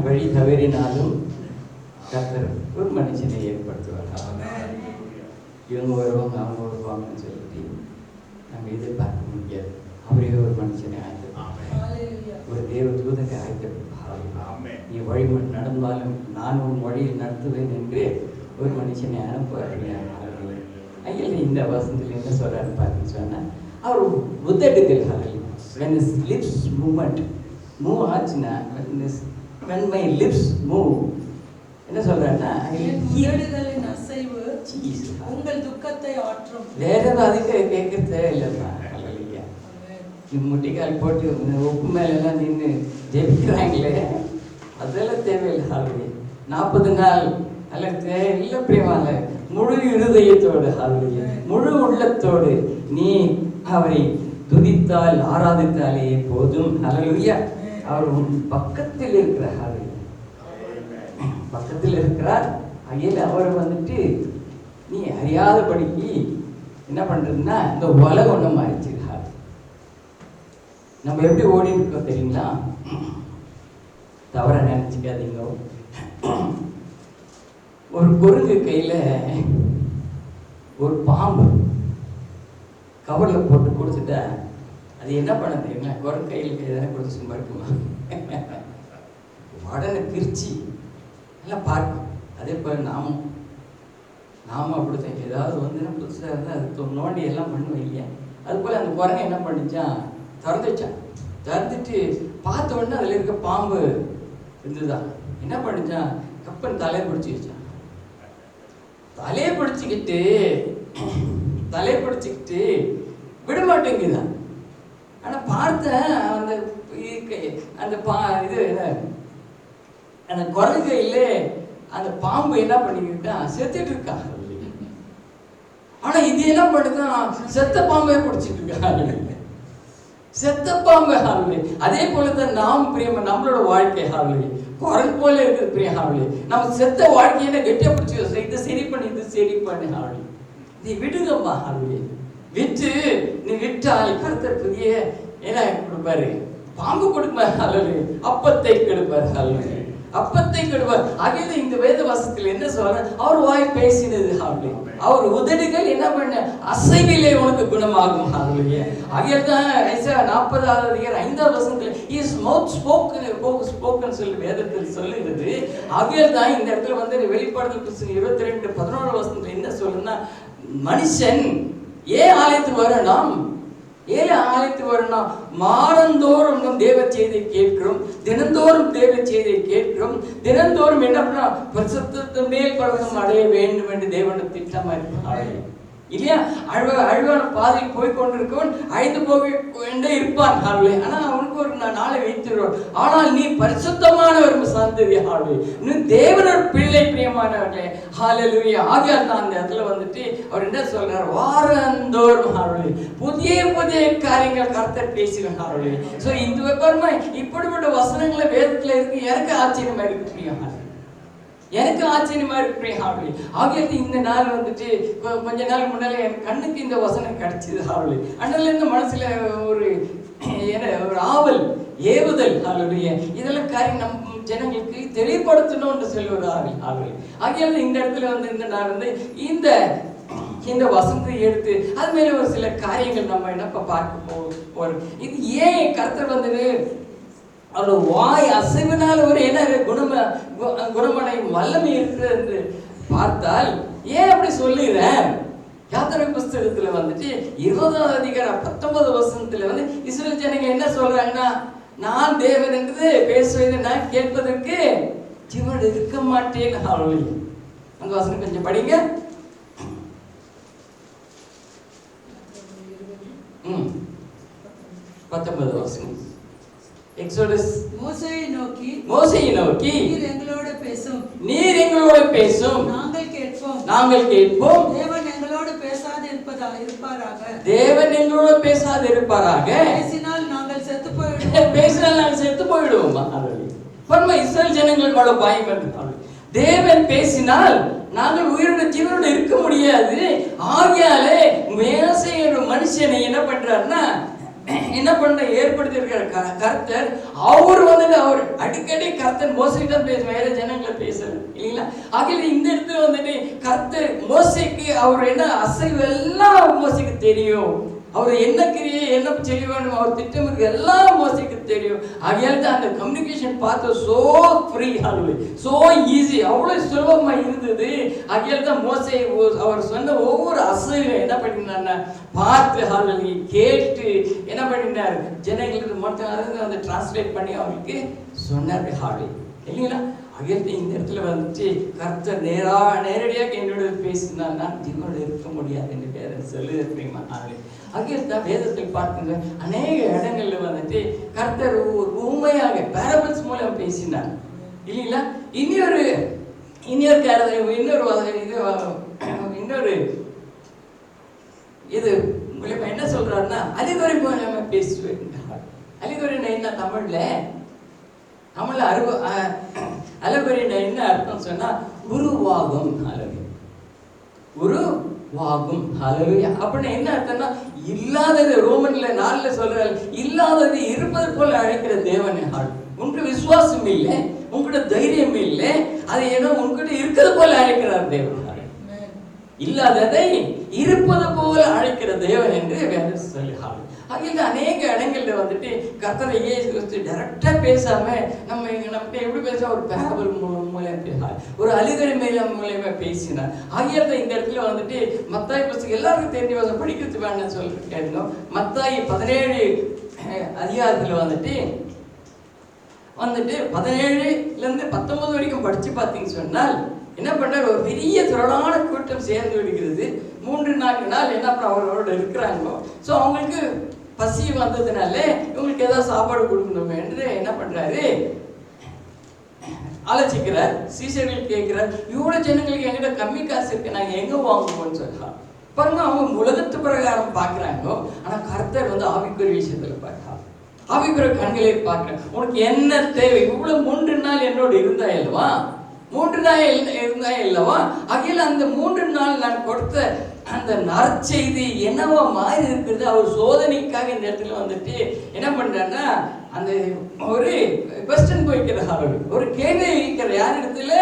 வழி தவறினாலும் கர்த்தர் ஒரு மனுஷனை ஏற்படுத்துவார். இவங்க வருவாங்க அவங்க வருவாங்கன்னு சொல்லிட்டு நம்ம எதிர்பார்க்க முடியாது. அவரே ஒரு மனுஷனை ஒரு தேவ தூதனை ஆயத்தப்படுவார். நீ வழி நடந்தாலும் நான் உன் வழியில் நடத்துவேன் என்று ஒரு மனுஷனை அனுப்புவார். ஐயா இந்த வசனத்தில் என்ன சொல்றாரு பார்த்து சொன்னா, அவர் உதடுகள் when his lips movement move ஆச்சுன்னா, when my lips move என்ன சொல்றாருன்னா, உதடுகளின் அசைவு உங்கள் துக்கத்தை ஆற்றும். வேற அதுக்கு கேட்க தேவையில்லைப்பா. முட்டிக்கால் போட்டு உப்பு மேலெல்லாம் நின்று ஜெபிக்கிறாங்களே, அதெல்லாம் தேவையில்லை. 40 நாள் அல்ல இல்லை பிரியமான முழு இருதயத்தோடு முழு உள்ளத்தோடு நீ அவரை துதித்தால் ஆராதித்தாலே போதும். ஹல்லேலூயா. அவர் பக்கத்தில் இருக்கிறார், பக்கத்தில் இருக்கிறார். அகையில் அவரை வந்துட்டு நீ அறியாதபடிக்கு என்ன பண்றதுன்னா, இந்த உலகம் ஒன்றும் மாறிச்சிருக்காரு. நம்ம எப்படி ஓடி இருக்கோம் தெரியுங்களா? தவற நினைச்சுக்காதீங்க. ஒரு குரங்கு கையில ஒரு பாம்பு கவர்ல போட்டு கொடுத்துட்டா அது என்ன பண்ண தெரியுங்களா? குரங்கு கையில் எதனா கொடுத்து சும்மா இருக்குமா? உடனே பிரிச்சு நல்லா பார்க்கும். அதே போல நாமும் அப்படித்தான். ஏதாவது வந்து புதுசாக இருந்தால் அது நோண்டி எல்லாம் பண்ணுவோம் இல்லையா? அது போல அந்த குரங்கு என்ன பண்ணிச்சான், திறந்துச்சான். திறந்துட்டு பார்த்த உடனே அதில் இருக்க பாம்பு இருந்துதான். என்ன பண்ணிச்சான், கப்பன் தலையை பிடிச்சி வச்சான். தலையை பிடிச்சிக்கிட்டு விட மாட்டேங்குதான். ஆனா பார்த்தேன் அந்த இது அந்த குரங்கையில அந்த பாம்பு என்ன பண்ணிக்கிட்டான், செத்துட்டு இருக்கான். ஆனா இது என்ன பண்ணுதான், செத்த பாம்பை பிடிச்சிட்டு இருக்காங்க. செத்த பாம்பு ஹாலுலே. அதே போலதான் நாம் பிரியமா நம்மளோட வாழ்க்கை ஹாலுலே குரல் போல இருக்குது பிரியா ஹாலுலே. நம்ம செத்த வாழ்க்கையை கெட்டியா பிடிச்சி இது சரி பண்ணி ஹாலுலே நீ விடுங்கம்மா ஹாலுலே. விட்டு நீ விட்டால் கர்த்தர் புதிய என்ன கொடுப்பாரு, பாம்பு கொடுப்பாரு ஹாலுலே, அப்பத்தை கெடுப்பார் ஹாலுலே, அப்பத்தை கெடுப்பார். ஆகிய இந்த வேத வசனத்தில் என்ன சொல்ற, அவர் வாய் பேசினது ஹாலுலே, அவர் உதடுகள் என்ன பண்ண அசைவிலே உனக்கு குணமாகும் ஹாலுலே. ஆகியதான் 40வது அதிகாரம் 5வது வசனத்தில் his mouth spoken சொல்லி வேதத்தில் சொல்லுகிறது. ஆகியதான் இந்த இடத்துல வந்து வெளிப்பாடுதல் புத்தகம் 22:11 வசனத்தில் என்ன சொல்லுன்னா, மனுஷன் ஏன் ஆலயத்துக்கு வரணும், மாதந்தோறும் நம் தேவ செய்தியை கேட்கிறோம், தினந்தோறும் தேவ செய்தியை கேட்கிறோம், தினந்தோறும் என்ன பண்ணா பரிசுத்தத்தின் மேல் பழக்கம் அடைய வேண்டும் என்று தேவனுடைய திட்டமா இருக்கு இல்லையா? அழிவான பாதையில் போய் கொண்டிருக்கவன் அழிந்து போக இருப்பான் ஹாலுலே. ஆனா அவனுக்கு ஒரு நாளை வைத்திருவான். ஆனால் நீ பரிசுத்தமான ஒரு சந்ததி ஹாலுலே, நீ தேவனோட பிள்ளை பிரியமானவர்களே ஹல்லேலூயா. ஆகியால் தான் அந்த இடத்துல வந்துட்டு அவர் என்ன சொல்றார், வாரந்தோறும் ஹாலுலே புதிய காரியங்கள் கர்த்தர் பேசுகிறார் ஹாலுலே. சோ இந்த விபரமா இப்படிப்பட்ட வசனங்களை வேதத்துல இருக்கு. எனக்கு ஆச்சரியமா இருக்கு பிரியம், எனக்கு ஆச்சரியமா இருக்கு ஹாலுலே. ஆகியது இந்த நாள் வந்துட்டு கொஞ்ச நாள் முன்னாலே என் கண்ணுக்கு இந்த வசனம் கிடைச்சது ஹாலுலே. அண்ணல இருந்து மனசுல ஒரு ஆவல் ஏவுதல் ஹாலுலே. இதெல்லாம் காரியம் நம் ஜனங்களுக்கு தெளிவுபடுத்தணும்னு சொல்லி ஒரு ஆவல் ஹாலுலே. ஆகியது இந்த இடத்துல வந்து இந்த நாள் வந்து இந்த வசனத்தை எடுத்து அது மேல ஒரு சில காரியங்கள் நம்ம என்னப்ப பார்க்க போறோம். இது ஏன் கர்த்தர் வந்து அவரோட வாய் அசைவினால் ஒரு என்ன குணமடையும் வல்லமை இருக்கிறது என்று பார்த்தால் ஏன் அப்படி சொல்லுகிறேன்? யாத்திரை புஸ்தகத்துல வந்துட்டு 20வது அதிகாரம் 19வது வசனத்துல வந்து இஸ்ரவேல் ஜனங்க என்ன சொல்றாங்கன்னா, நான் தேவன் என்று பேசுவதை நான் கேட்பதற்கு ஜீவன் இருக்க மாட்டேன். அந்த வசனம் கொஞ்சம் படிங்க. 19வது வசனம். எக்ஸோடஸ் மோசேயை நோக்கி நீர் எங்களோடு பேசும், நாங்கள் கேட்போம். தேவன் எங்களோடு பேசாது இருப்பாராக. பேசினால் நாங்கள் செத்து போயிடுவோம். இஸ்ரவேல் ஜனங்களோட பயம் என்று தேவன் பேசினால் நாங்கள் உயிரோட ஜீவனோட இருக்க முடியாது. ஆகியாலே மோசே ஒரு மனுஷனை என்ன பண்றாருன்னா என்ன பண்ண ஏற்படுத்தியிருக்கிற கர்த்தர், அவர் வந்துட்டு அவர் அடிக்கடி கர்த்தர் மோசைக்கு தான் பேசுவார், வேற ஜனங்களை பேசல இல்லைங்களா. ஆகிய இந்த இடத்துல வந்துட்டு கர்த்தர் மோசைக்கு அவர் என்ன அசைவு எல்லாம் மோசைக்கு தெரியும், அவர் என்ன கிரியை என்ன செய்ய வேண்டும், அவர் திட்டம் இருக்கு எல்லாம் மோசைக்கு தெரியும். ஆகையால் தான் அந்த கம்யூனிகேஷன் பார்த்து சோ ஃப்ரீ, சோ ஈஸி, அவ்வளோ சுலபமா இருந்தது. ஆகையால் தான் மோசை அவர் சொன்ன ஒவ்வொரு அசைவும் என்ன பண்ணினார்னா பார்த்து கேட்டு என்ன பண்ணினார், ஜனங்களுக்கு மட்டும் அதை டிரான்ஸ்லேட் பண்ணி அவங்களுக்கு சொன்னார் இல்லைங்களா. அகிலத்தை இந்த இடத்துல வந்துட்டு கர்த்தர் நேரடியாக என்னோட பேசினா நான் ஜீவனோட இருக்க முடியாது என்று பேர சொல்லுமா. அகிலத்தை வேதத்தில் பார்க்குங்க அநேக இடங்கள்ல வந்துட்டு கர்த்தர் ஒரு உண்மையாக பேரபிள்ஸ் மூலம் பேசினார் இல்லைங்களா. இன்னொரு இது மூலமா என்ன சொல்றாருன்னா அலிகுறை மூலமா பேசுவேன். அலிகுறைன்னா என்ன தமிழ்ல அலகுறைன்னா என்ன அர்த்தம் சொன்னா உருவாகும், உருவாகும் அப்படின்னு என்ன அர்த்தம்னா இல்லாதது. ரோமன்ல 4 சொல்றாரு, இல்லாதது இருப்பது போல அழைக்கிற தேவன். உங்களுக்கு விசுவாசம் இல்லை, உங்ககிட்ட தைரியம் இல்லை, அது ஏதோ உங்ககிட்ட இருக்கிறது போல அழைக்கிறார் தேவன். இல்லாததை இருப்பது போல அழைக்கிற தேவன் என்று வேதம் சொல்லுகிறார். ஆகிய அநேக இடங்கள்ல வந்துட்டு கர்த்தரை இயேசு கிறிஸ்து டைரக்டா பேசாம நம்ம எப்படி பேச ஒரு பேரபிள் மூலம் பேசினார், ஒரு அழுகை மூலமா பேசினார். ஆகிய இந்த இடத்துல வந்துட்டு மத்தாய் புஸ்தகம் எல்லாருக்கும் தெரிஞ்ச படிக்கிறது வேணும்னு சொல்லிட்டு கேட்டோம். மத்தாய் 17 அதிகாரத்துல வந்துட்டு 17 19 வரைக்கும் படிச்சு பார்த்தீங்கன்னு சொன்னால் என்ன பண்ணார், ஒரு பெரிய திரளான கூட்டம் சேர்ந்து விடுகிறது. 3-4 நாள் என்ன பண்ண அவரோட இருக்கிறாங்க. ஸோ அவங்களுக்கு பசி வந்ததுனால இவங்களுக்கு ஏதாவது சாப்பாடு கொடுக்கணும் என்று என்ன பண்றாரு, ஆலோசிக்கிறார். சீசர்கள் கேட்கிறார், இவ்வளவு ஜனங்களுக்கு எங்கிட்ட கம்மி காசு இருக்கு, நாங்க எங்க வாங்குவோம்னு சொல்லலாம். பாருங்க, அவங்க உலகத்து பிரகாரம் பாக்குறாங்க, ஆனா கர்த்தர் வந்து ஆவிக்குரிய விஷயத்துல பார்க்கலாம், ஆவிக்குரிய கண்களை பார்க்கிறேன். உனக்கு என்ன தேவை, இவ்வளவு 3 நாள் என்னோட இருந்தா இல்லவா, 3 நாள் இருந்தா இல்லவா. அகில அந்த 3 நாள் நான் கொடுத்த அந்த நற்செய்தி என்னவா மாறி இருக்கிறது. அவர் சோதனைக்காக இந்த இடத்துல வந்துட்டு என்ன பண்றாருன்னா அந்த ஒரு கொஸ்டின் போய்க்கிறார், ஒரு கேள்வி வைக்கிற யார் இடத்துல,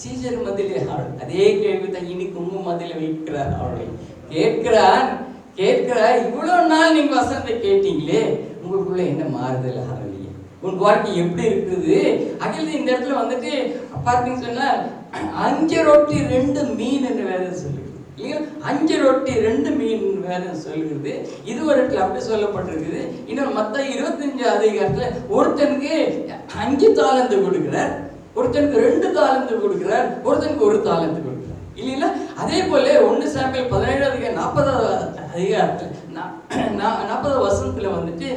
சீசர் மதிலே. அதே கேள்வி தான் இன்னைக்கு உண்மை மதில வைக்கிறார். அவளை கேட்கிறார், இவ்வளவு நாள் நீங்க வசனத்தை கேட்டீங்களே, உங்களுக்குள்ள என்ன மாறுதல், உன் வாழ்க்கை எப்படி இருக்குது. அகில இந்த இடத்துல வந்துட்டு பார்த்தீங்கன்னு சொன்னா 5 ரொட்டி 2 மீன் என்று வேதம் சொல்லுது இல்லையா. 5 ரொட்டி 2 மீன் வேதம் சொல்லுகிறது. இது ஒரு இடத்துல அப்படி சொல்லப்பட்டிருக்குது. இன்னொரு மத்தாய் 25 அதிகாரத்துல ஒருத்தனுக்கு 5 தாலந்து கொடுக்கிறார், ஒருத்தனுக்கு 2 தாலந்து கொடுக்கிறார், ஒருத்தனுக்கு 1 தாலந்து கொடுக்கிறார் இல்லைங்களா. அதே போல 1 சாமுவேல் 17 அதிகாரம் 40 அதிகாரத்துல 40 வசனத்துல வந்துட்டு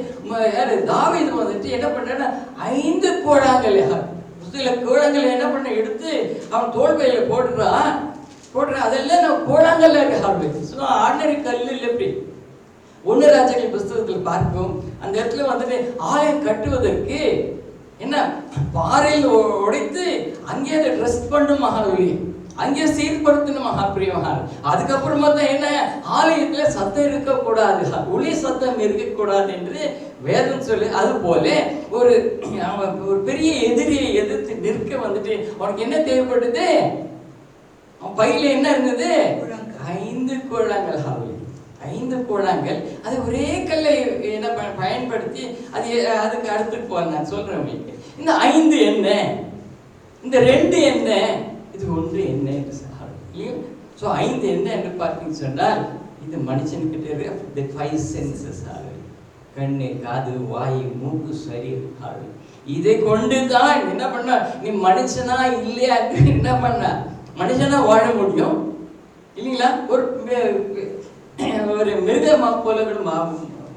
தாவீது வந்துட்டு என்ன பண்றான்னா 5 கோழாங்கல், சில கோழாங்கல் என்ன பண்ண எடுத்து அவன் தோல்பையில போடுறான். அதெல்லாம் நம்ம கோழாங்கல்ல இருக்கு, ஆர்டினரி கல்லு இல்லை. எப்படி 1 ராஜாக்கள் புஸ்தகத்தில் பார்ப்போம், அந்த இடத்துல வந்துட்டு ஆலயம் கட்டுவதற்கு என்ன பாறையில் உடைத்து அங்கே அதை ட்ரெஸ் பண்ணும் மகாவலி, அங்கே சீர்படுத்தின மகாபிரியமாக. அதுக்கப்புறமா தான் என்ன, ஆலயத்துல சத்தம் இருக்கக்கூடாது, ஒளி சத்தம் இருக்கக்கூடாது என்று வேதம் சொல்லி. அது போல ஒரு பெரிய எதிரியை எதிர்த்து நிற்க வந்துட்டு உனக்கு என்ன தேவைப்படுது, அவன் பையில என்ன இருந்தது, 5 கோழாங்கல். 5 கோழாங்கல், அது ஒரே கல்லை என்ன பயன்படுத்தி அதுக்கு அடுத்து போன நான் சொல்றேன் உங்களுக்கு. இந்த 5 என்ன, இந்த 2 என்ன, இது 1 என்ன என்று சொல்றாங்க. ஸோ 5 என்ன என்று பார்த்தீங்கன்னு சொன்னால் இது மனுஷனுக்கிட்ட இருக்க 5 சென்சஸ், கண்ணு, காது, வாய், மூக்கு, சரீரம். இதை கொண்டு தான் என்ன பண்ண, நீ மனுஷனா இல்லையா என்ன பண்ண, மனுஷனா வாழ முடியும் இல்லைங்களா. ஒரு மிருகமா போல கூட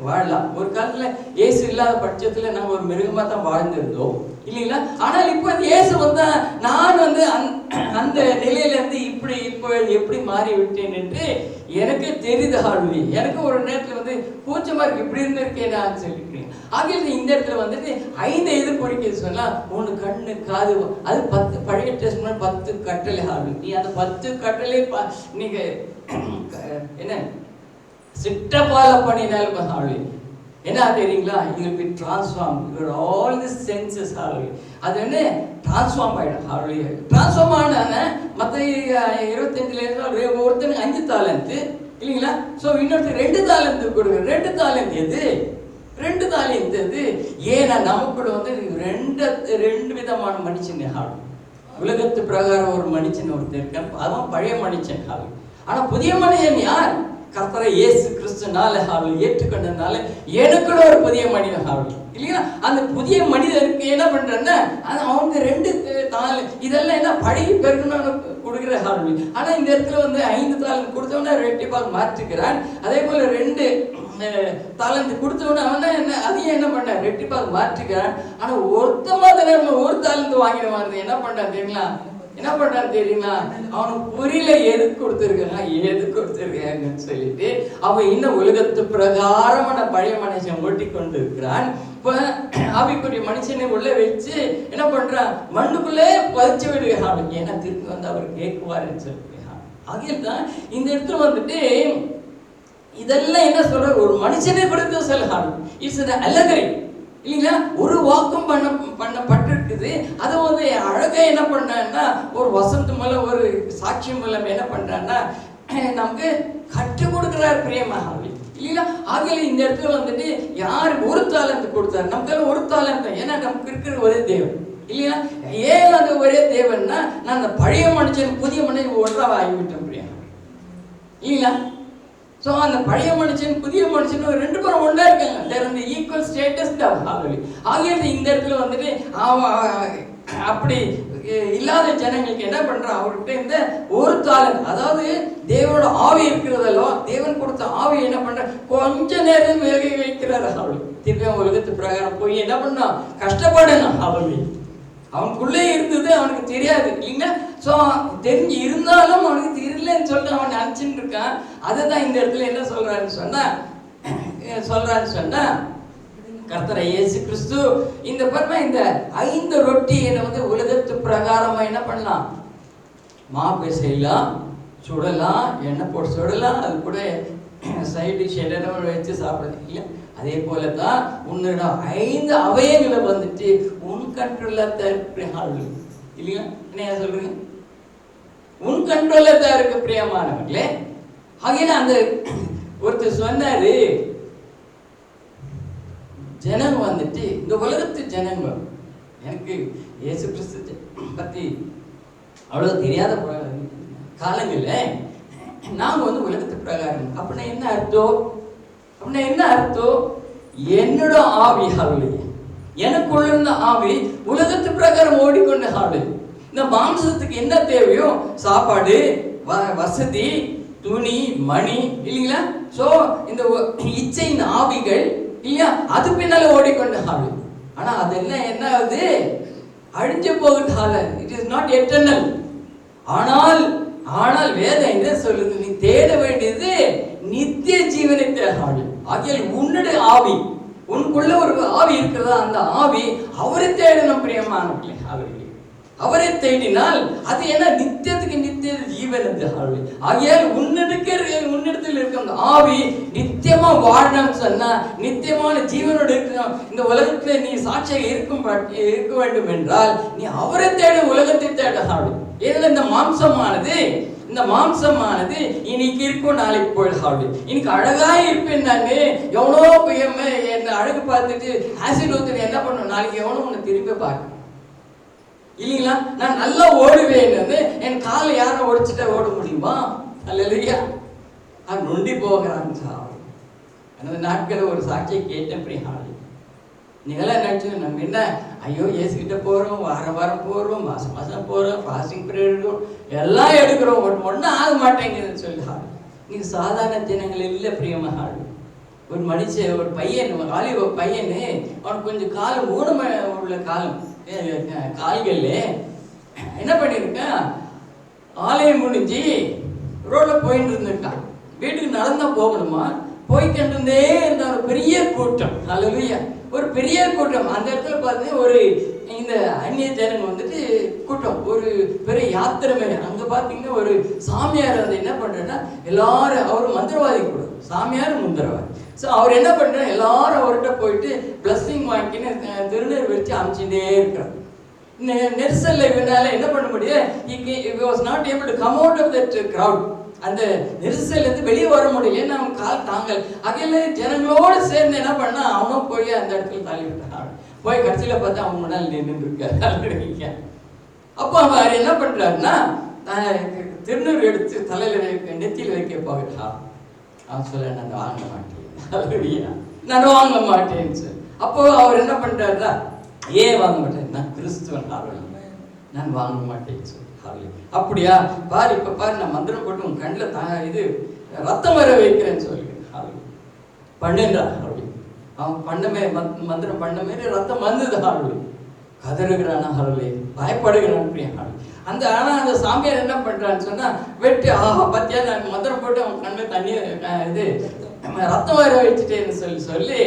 வாழலாம். ஒரு காலத்துல இயேசு இல்லாத பட்சத்துல நாங்கள் ஒரு மிருகமா தான் வாழ்ந்திருந்தோம் இல்லைங்களா. ஆனால் இப்போ இயேசு வந்தா நான் வந்து அந்த நிலையில இருந்து இப்போ எப்படி மாறி விட்டேன் என்று எனக்கு தெரியுது. எனக்கு ஒரு நேரத்துல வந்து கூச்சமா இருக்கு, இப்படி இருந்திருக்கேன் நான் சொல்லிக்கிறேன். ஆகிய இந்த இடத்துல வந்துட்டு 5 எது குறிக்க சொன்னா 1 கண்ணு, காது, அது 10 பழைய டெஸ்ட்மென்ட் 10 கட்டளை. நீ அந்த 10 கட்டளை நீங்க என்ன சிட்ட பால பண்ணினாலும் என்ன தெரியுங்களா? you will be transformed, your all the senses. Hallelujah. அது என்ன டிரான்ஸ்ஃபார்ம் ஆகிடும். Hallelujah. டிரான்ஸ்ஃபார்ம் ஆன மற்ற 25 ஒருத்தனுக்கு 5 தாலந்து இல்லைங்களா? ஸோ இன்னொருத்தர் 2 தாலந்து கொடுங்க. 2 தாலந்து எது? 2 தாலந்து எது? ஏன்னா நமக்குள்ள வந்து ரெண்டு விதமான மனுஷன். உலகத்து பிரகாரம் ஒரு மனுஷன் ஒருத்தர் இருக்கான், அவன் பழைய மனுஷன். ஆனா புதிய மனுஷன் யார்? கர்த்தரை இயேசு கிறிஸ்துனால ஏற்றுக்கொண்டதுனால எனக்குள்ள ஒரு புதிய மனிதன் இல்லையா? அந்த புதிய மனிதனுக்கு என்ன பண்றேன்னா அவங்க 2 தாள் இதெல்லாம் என்ன பழகி பெருக்கணும்னு கொடுக்குற ஆனா இந்த இடத்துல வந்து 5 தாளந்து கொடுத்தவன ரெட்டிப்பாக மாற்றிக்கிறான். அதே போல 2 தாளந்து கொடுத்தவன அவன என்ன அதையும் என்ன பண்ண ரெட்டிப்பாக மாற்றிக்கிறான். ஆனா ஒரு தாளந்து வாங்கின மாதிரி என்ன பண்றான் தெரியுங்களா? என்ன பண்றான்னு தெரியுங்களா? அவனுக்கு புரியல எதுக்கு கொடுத்துருக்காங்கன்னு சொல்லிட்டு அவன் இன்னும் உலகத்து பிரகாரமான பழைய மனுஷன் ஓட்டி கொண்டு இருக்கிறான். இப்ப ஆவிக்குரிய மனுஷனை உள்ள வச்சு என்ன பண்றான்? மண்ணுக்குள்ளே பதிச்சு விடுகிறான். ஏன்னா திரும்பி வந்து அவர் கேட்குவாருன்னு சொல்லிருக்கான். ஆகியதான் இந்த இடத்துல வந்துட்டு இதெல்லாம் என்ன சொல்ற, ஒரு மனுஷனை கொடுத்து சொல்லுறான். இட்ஸ் an allegory இல்லைங்களா? ஒரு வாக்கம் பண்ணப்பட்டிருக்குது. அதை வந்து அழகா என்ன பண்றான்னா ஒரு வசந்த மூலம் ஒரு சாட்சி மூலம் என்ன பண்றான்னா நமக்கு கற்றுக் கொடுக்கிறார் பிரியமாக இல்லைங்களா? ஆகிய இந்த இடத்துல வந்துட்டு யார் ஒரு தாளந்து கொடுத்தாரு? நமக்கு ஒரு தாளந்து. ஏன்னா நமக்கு இருக்கிற ஒரே தேவன் இல்லையா? ஏன் அது ஒரே தேவன்னா நான் அந்த பழைய மனுஷன் புதிய மனுஷன் ஒன்றாக ஆகிவிட்டேன் பிரியா இல்லைங்களா? ஸோ அந்த பழைய மனுஷன் புதிய மனுஷன் 2 பேரும் ஒன்றா இருக்காங்க. தேர் அந்த ஈக்குவல் ஸ்டேட்டஸ் தான். ஆகியது இந்த இடத்துல வந்துட்டு அப்படி இல்லாத ஜனங்களுக்கு என்ன பண்றான்? அவர்கிட்ட இந்த ஒரு தாளந்து, அதாவது தேவனோட ஆவி இருக்கிறதல்லோ, தேவன் கொடுத்த ஆவி என்ன பண்ற கொஞ்ச நேரம் விலகி வைக்கிறார். திருப்பி உலகத்து பிரகாரம் போய் என்ன பண்ணா கஷ்டப்படணும். அவனுக்குள்ளே இருந்தது அவனுக்கு தெரியாது இல்லைங்களா? ஸோ தெரிஞ்சு இருந்தாலும் அவனுக்கு தெரியலன்னு சொல்லிட்டு அவன் நினச்சின்னு இருக்கான். அதை தான் இந்த இடத்துல என்ன சொல்றான்னு சொன்னா கர்த்தரை இயேசு கிறிஸ்து இந்த பர்மா இந்த 5 ரொட்டி வந்து உலகத்து பிரகாரமா என்ன பண்ணலாம்? மாவு செய்யலாம், சுடலாம், எண்ணெய் போட்டு சுடலாம், அது கூட சைடு டிஷ் என்ன வச்சு சாப்பிடலாம் இல்லை? அதே போல தான் உன்னோட 5 அவயங்களை வந்துட்டு உன் கண்ட்ரோல்ல தான் இல்லையா? என்ன சொல்றீங்க? உன் கண்ட்ரோல்ல தான் இருக்கு பிரியமானவர்களே. ஆகிய அந்த ஒருத்தர் சொன்னாரு, ஜனங்க வந்துட்டு இந்த உலகத்து ஜனங்க, எனக்கு இயேசு கிறிஸ்து பத்தி அவ்வளவு தெரியாத காலங்கள்ல நாங்க வந்து உலகத்து பிரகாரம் அப்படின்னா என்ன அர்த்தம்? அப்படின்னா என்ன அர்த்தம்? என்னோட ஆவி எனக்குள்ள இருந்த ஆவி உலகத்து பிரகாரம் ஓடிக்கொண்ட ஆளு. இந்த மாம்சத்துக்கு என்ன தேவையோ சாப்பாடு, வசதி, துணி, மணி இல்லைங்களா? சோ இந்த இச்சையின் ஆவிகள் இல்லையா அது பின்னால ஓடிக்கொண்ட ஆளு. ஆனா அது என்ன ஆகுது? அழிஞ்சு போகிற ஆளு. It is not eternal. ஆனால் வேதம் என்ன சொல்லுது? நீ தேட வேண்டியது நித்திய ஜீவனை தேடாது. ஆகிய உன்னுடைய ஆவி, உனக்குள்ள ஒரு ஆவி இருக்கிறதா? அந்த ஆவி அவரை தேடணும் பிரியமானவர்களே. அவரை தேடினால் அது என்ன? நித்தியத்துக்கு நித்திய ஜீவன். ஆகியால் உன்னிடத்தில் இருக்க அந்த ஆவி நித்தியமா வாழணும்னு சொன்னா நித்தியமான ஜீவனோடு இருக்கணும். இந்த உலகத்துல நீ சாட்சியாக இருக்க வேண்டும் என்றால் நீ அவரை தேட, உலகத்தை தேட. ஏன்னா இந்த மாம்சமானது இன்னைக்கு இருக்கும், நாளைக்கு போயிடுது. இன்னைக்கு அழகா இருப்பேன் நானு, எவனோ என்ன அழகு பார்த்துட்டு ஆசிட் ஊத்துட்டு என்ன பண்ணும்? நாளைக்கு எவனோ உன்னை திரும்பி பார்க்க இல்லைங்களா? நான் நல்லா ஓடுவேன், என் காலை யாரும் ஓடிச்சுட்டா ஓட முடியுமா? அல்லையா? அது நொண்டி போகிறான். அந்த நாட்கள் ஒரு சாட்சியை கேட்டேன் பிரியாணி. நீங்களாம் நினைச்சு நம்ம என்ன ஐயோ ஏசுகிட்ட போறோம், வாரம் போறோம், மாசம் போறோம், ஃபாஸ்டிங் பீரியட் எடுக்கிறோம், எல்லாம் எடுக்கிறோம், ஒன்றும் ஆக மாட்டேங்குதுன்னு சொல்லிட்டாங்க. நீங்க சாதாரண தினங்கள் இல்லை பிரியமாக. ஒரு மனுஷன், ஒரு பையன், வாலிப பையனு, அவனுக்கு கொஞ்சம் காலம் ஊனம உள்ள கால்கள்ல என்ன பண்ணிருக்கான்? ஆலயம் முடிஞ்சு ரோட்ல போயிட்டு இருந்திருக்கான். வீட்டுக்கு நடந்தா போகணுமா? போய்கிட்டு இருந்தே இருந்த ஒரு பெரிய கூட்டம். அல்லேலூயா. ஒரு பெரிய கூட்டம். அந்த இடத்துல பார்த்தீங்கன்னா ஒரு இந்த அந்நிய ஜனங்க வந்துட்டு கூட்டம், ஒரு பெரிய யாத்திரை மேல. அங்க பாத்தீங்கன்னா ஒரு சாமியார் வந்து என்ன பண்றேன்னா எல்லாரும், அவரு மந்திரவாதி கூட, சாமியார் மந்திரவாதி. ஸோ அவர் என்ன பண்ணுறாரு, எல்லாரும் அவர்கிட்ட போயிட்டு பிளஸ்ஸிங் வாங்கின்னு திருநீர் வச்சு அமைச்சுட்டே இருக்கிறார். நெரிசல்ல இவனால என்ன பண்ண முடியும், he was not able to come out of that crowd. அந்த நெரிசல்ல இருந்து வெளியே வர முடியல, அவன் கால் தாங்கல். அகையில ஜனங்களோடு சேர்ந்து என்ன பண்ணா, அவனும் போய் அந்த இடத்துல தள்ளி விட்டான். போய் கடைசியில பார்த்தா அவன் முன்னால் நின்று இருக்காரு. அப்போ அவர் என்ன பண்றாருன்னா, திருநூறு எடுத்து தலையில நெத்தியில் வைக்க போகிறான். அவன் சொல்ல, நான் வாங்க மாட்டேன், நான் வாங்க மாட்டேன்னு சொல்லி. அப்போ அவர் என்ன பண்றாருன்னா, ஏன் வாங்க மாட்டேன், நான் கிறிஸ்துவன், நான் வாங்க மாட்டேன்னு சொல்லி. அப்படியா, பாரு இப்ப பாரு, நான் மந்திரம் போட்டு உன் கண்ணில் இது ரத்தம் வர வைக்கிறேன்னு சொல்லி பண்ணுன்றா. அப்படி அவன் பண்ணமே மந்திரம் பண்ண மாரி ரத்தம் வந்தது. ஆளு கதறுகிறான், ஆளு பயப்படுகிறான். அந்த ஆனா அந்த சாமியார் என்ன பண்றான்னு சொன்னா, வெட்டி ஆஹா பத்தியா நான் மந்திரம் போட்டு அவன் கண்ணில் தண்ணி இது ரத்தம் வர வச்சுட்டேன்னு சொல்லி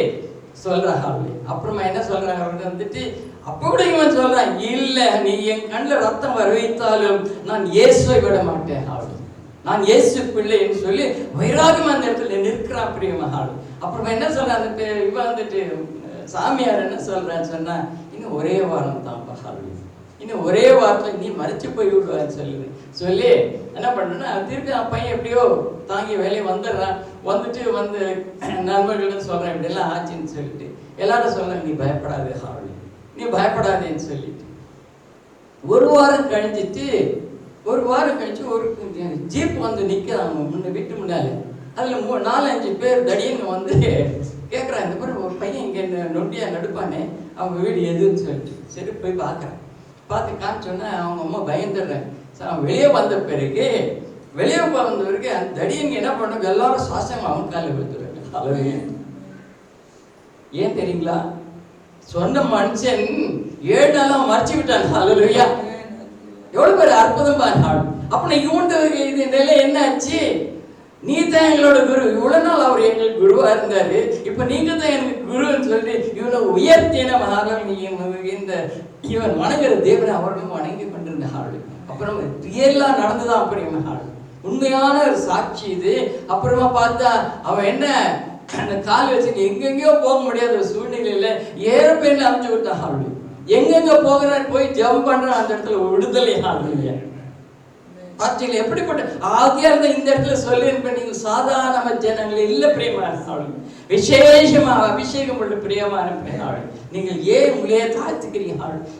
சொல்றாங்க. அப்புறமா என்ன சொல்றாங்க, அவங்க வந்துட்டு அப்ப கூட இவன் சொல்றான், இல்ல நீ என் கண்ணில் ரத்தம் வர வைத்தாலும் நான் இயேசுவை விட மாட்டேன், நான் இயேசு பிள்ளை என்று சொல்லி வைராகியம் அந்த இடத்துல நிற்கிறான் பிரியமகாள். அப்புறமா என்ன சொல்றான், அந்த இவன் வந்துட்டு சாமியார் என்ன சொல்றான்னு சொன்னா, இன்னும் ஒரே வாரம் தான் பகாள், இன்னும் ஒரே வாரத்தில் நீ மறைச்சு போய் விடுவான்னு சொல்லி என்ன பண்றேன்னா, திருப்பி அவன் பையன் எப்படியோ தாங்கி வேலையை வந்துடுறான். வந்துட்டு வந்து நண்பர்களிடம் சொல்றேன், இப்படியெல்லாம் ஆச்சுன்னு சொல்லிட்டு எல்லாரும் சொல்றேன், நீ பயப்படாதே ஹாவலி, நீ பயப்படாதேன்னு சொல்லிட்டு ஒரு வாரம் கழிச்சு ஒரு ஜீப் வந்து நிற்கிறாங்க முன்ன வீட்டு முன்னாலே. அதில் 4-5 பேர் தடியங்க வந்து கேட்குறாங்க, இந்த மாதிரி ஒரு பையன் இங்கே நொண்டியாக நடுப்பானே, அவங்க வீடு எதுன்னு சொல்லிட்டு சரி போய் பார்க்குறேன். பார்த்து காமிச்சோன்னா அவங்க அம்மா பயந்துடுறேன். அவன் வெளியே வந்த பிறகு அந்த தடியங்க என்ன பண்ண, எல்லாரும் சுவாசம் அவன் காலில் விழுத்துறாங்க. ஏன் தெரியுங்களா, சொன்ன மனுஷன் 7 நாளாக மறைச்சு விட்டான். ஹல்லேலூயா, எவ்வளவு பேர் அற்புதமா நாள். அப்ப இவனுக்கு இது நிலை என்ன ஆச்சு, நீ தான் எங்களோட குரு, இவ்வளவு நாள் அவர் எங்களுக்கு குருவா இருந்தாரு, இப்ப நீங்க தான் எனக்கு குருன்னு சொல்லி இவனை உயர்த்தின மகாராஜ். இந்த இவன் வணங்குற தேவனை அவர்களும் வணங்கி கொண்டிருந்த ஆள். அப்புறம் ரியலா நடந்துதான் அப்படியே ஆள், உண்மையான ஒரு சாட்சி இது. அப்புறமா பார்த்தா அவன் என்ன அந்த கால் வச்சு எங்கெங்கயோ போக முடியாத ஒரு சூழ்நிலையில ஏரோப்ளேன்ல அனுப்பிச்சு விட்டான் ஆள். எங்கெங்க போகிறார் போய் ஜெபம் பண்றான், அந்த இடத்துல விடுதலை ஆளுங்க. பார்த்தீங்களா எப்படிப்பட்ட ஆகியா இருந்த இந்த இடத்துல சொல்லி நீங்க சாதாரண ஜனங்கள் இல்ல பிரியமான, விசேஷமா அபிஷேகம் உள்ள பிரியமான நீங்கள் ஏன் உங்களே தாழ்த்துக்கிறீங்க,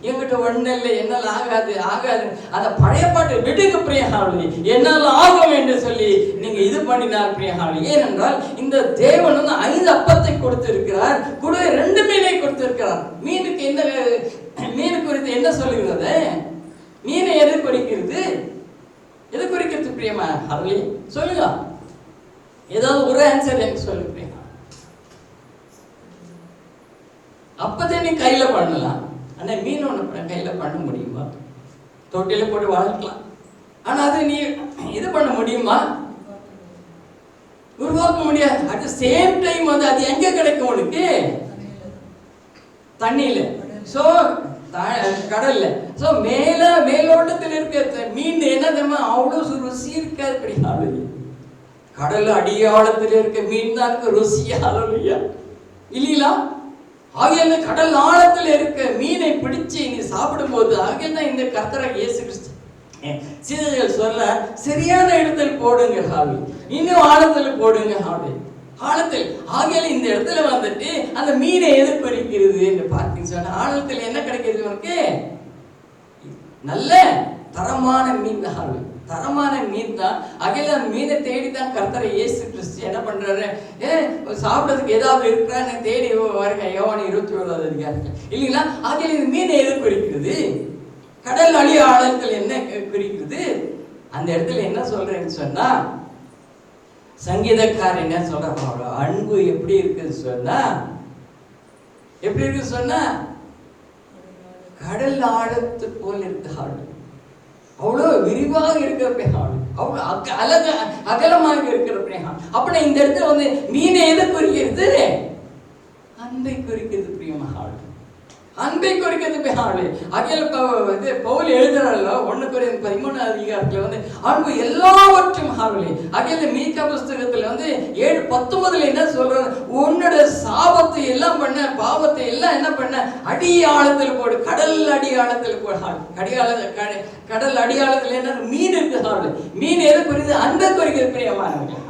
என்கிட்ட ஒண்ணு இல்லை, என்னால் ஆகாது அந்த பழைய பாட்டை விடுங்க பிரியகாவலி, என்னால் ஆகும் என்று சொல்லி நீங்க இது பண்ணினார் பிரியகாவலி. ஏனென்றால் இந்த தேவன் வந்து 5 அப்பத்தை கொடுத்திருக்கிறார், கூட 2 மீனை கொடுத்திருக்கிறார். மீனுக்கு என்ன, மீன் குறித்து என்ன சொல்லுகிறது, மீனை எது குறிக்கிறது, எது குறிக்கிறது பிரியமா ஹர்லி சொல்லுங்க, ஏதாவது ஒரு ஆன்சர் எனக்கு சொல்லு பிரியமா. அப்பதான் நீ கையில பண்ணலாம், ஆனா மீன் ஒண்ணு கையில பண்ண முடியுமா, தொட்டில போட்டு வளர்க்கலாம், ஆனா அது நீ இது பண்ண முடியுமா, உருவாக்க முடியாது. அட் சேம் டைம் வந்து அது எங்க கிடைக்கும் உனக்கு, தண்ணியில, சோ கடல்ல. சோ மேலோட்டத்தில் இருக்க மீன் என்ன தெரியுமா, அவ்வளவு ருசி இருக்காது கிடையாது. கடல் அடியாளத்தில் இருக்க மீன் தான் ருசியா இல்லையா. ஆகிய கடல் ஆழத்தில் இருக்க மீனை பிடிச்சு நீ சாப்பிடும் போது ஆகிய இந்த கர்த்தராகிய இயேசு கிறிஸ்து சீடர்கள் சொல்ல, சரியான இடத்தில் போடுங்க ஹாவி, இன்னும் ஆழத்தில் போடுங்க ஹாவி, ஆழத்தில். ஆகிய இந்த இடத்துல வந்துட்டு அந்த மீனை எது குறிக்கிறது என்று பார்த்தீங்க சொன்ன, ஆழத்தில் என்ன கிடைக்கிறது உனக்கு, நல்ல தரமான மீன் தான், தரமான மீன் தான். அகையில அந்த மீனை தேடித்தான் கர்த்தரை இயேசு கிறிஸ்து என்ன பண்றாரு, சாப்பிடறதுக்கு ஏதாவது இருக்கிறான்னு தேடி வருங்க. யோவான் 21வது அதிகாரத்தில் இல்லைங்களா. ஆகையில இந்த மீனை எது குறிக்கிறது, கடல் அழி ஆழத்தில் என்ன குறிக்கிறது. அந்த இடத்துல என்ன சொல்றேன்னு சொன்னா, சங்கீதக்காரர் என்ன சொல்ற, அன்பு எப்படி இருக்குன்னு சொன்னா, எப்படி இருக்கு சொன்னா, கடல் ஆழத்து போல் இருக்கு ஆள், அவ்வளவு விரிவாக இருக்கிற ஆள், அவ்வளவு அகலமாக இருக்கிற ஆள். அப்படின்னா இந்த இடத்துல வந்து மீனை எதை குறிக்கிறது, அன்பை குறிக்கிறது பிரியமா ஆள். அன்பை குறிக்கிறது ஆளு. அகில பவுல் எழுதுறாள் 1 கொரிந்தியர் 13 அதிகாரத்துல வந்து அன்பு எல்லாவற்றும் ஆளு. அகில மீகா புஸ்தகத்துல வந்து 7:19 என்ன சொல்றாரு, உன்னோட சாபத்தை எல்லாம் பண்ண, பாவத்தை எல்லாம் என்ன பண்ண, அடி ஆழத்தில் போடு, கடல் அடி ஆழத்தில் போடு. கடல் அடி ஆழத்துல என்ன மீன் இருக்கு ஆளு. மீன் எது குறித்து, அன்பை குறிக்கிறது பிரியமானவர்கள்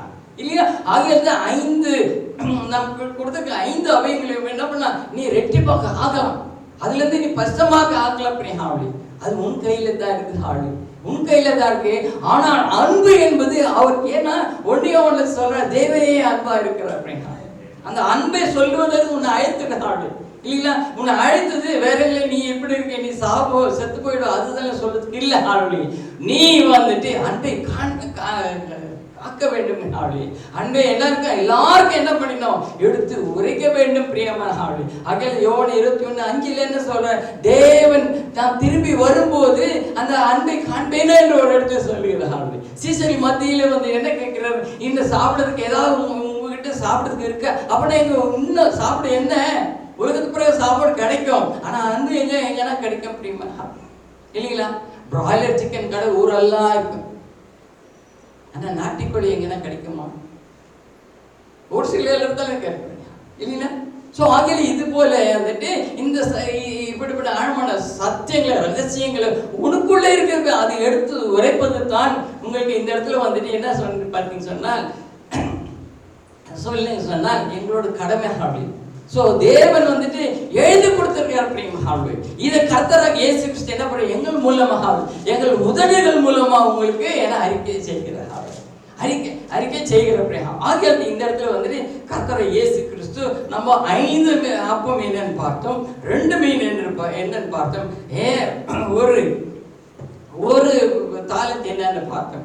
இல்லையா. ஆகிய 5 நமக்கு கொடுத்துருக்க 5 அவயங்களை என்ன பண்ணா, நீ ரெட்டிப்பாக்க ஆகலாம், அதுல இருந்து நீ பஸ்டமாக ஆகலாம் அப்படி. அது உன் கையில தான் இருக்கு ஆளு, உன் கையில தான் இருக்கு. ஆனால் அன்பு என்பது அவருக்கு ஏன்னா ஒன்றிய சொல்ற தேவனே அன்பா இருக்கிறார் அப்படின்னா, அந்த அன்பை சொல்வதற்கு உன்னை அழைத்துட்ட ஆளு இல்லைங்களா. உன்னை அழைத்தது வேற இல்லை, நீ எப்படி இருக்க, நீ செத்து போயிடும் அதுதான் சொல்றதுக்கு இல்லை ஆளு. நீ வந்துட்டு அன்பை காக்க வேண்டும் ஆளு. அன்பை எல்லாருக்கும் என்ன பண்ணினோம், எடுத்து உரைக்க வேண்டும் பிரியமான ஆளு. அகல் யோவான் 21:5 என்ன சொல்ற, தேவன் நாம் திரும்பி வரும்போது அந்த அன்பை காண்பேன் என்று ஒரு இடத்துல சொல்லுகிறார் ஆளு. சீசரி மத்தியில வந்து என்ன கேட்கிறார், இந்த சாப்பிடறதுக்கு ஏதாவது உங்ககிட்ட சாப்பிடறதுக்கு இருக்க அப்படின்னா, எங்க இன்னும் சாப்பிட என்ன, உலகத்துக்கு பிறகு சாப்பாடு கிடைக்கும், ஆனா அன்பு எங்கன்னா கிடைக்கும் பிரியமா இல்லைங்களா. பிராய்லர் சிக்கன் கடை ஊரெல்லாம் இருக்கும், ஆனா நாட்டுக்கோழி எங்கன்னா கிடைக்குமா, ஒரு சில இடத்துல கிடைக்கும் இல்லைங்களா. ஸோ ஆகிய இது போல வந்துட்டு இந்த இப்படிப்பட்ட ஆழமான சத்தியங்களை ரகசியங்களை உனக்குள்ளே இருக்கிறது அது எடுத்து உரைப்பது தான் உங்களுக்கு இந்த இடத்துல வந்துட்டு என்ன சொன்ன பார்த்தீங்க சொன்னால் எங்களோட கடமை அப்படி. ஸோ தேவன் வந்துட்டு எழுதி கொடுத்திருக்கார் பிரியமாக. இதை கர்த்தராக இயேசு கிறிஸ்து என்ன பண்ண, எங்கள் மூலமாக எங்கள் உதவிகள் மூலமா உங்களுக்கு என அறிக்கை செய்கிறார், அறிக்கை செய்கிற பிரியமாக. ஆகிய இந்த இடத்துல வந்துட்டு கர்த்தராக இயேசு கிறிஸ்து நம்ம 5 அப்பம் என்னன்னு பார்த்தோம், 2 மீன் என்னன்னு பார்த்தோம், ஒரு தாளத்து என்னன்னு பார்த்தோம்.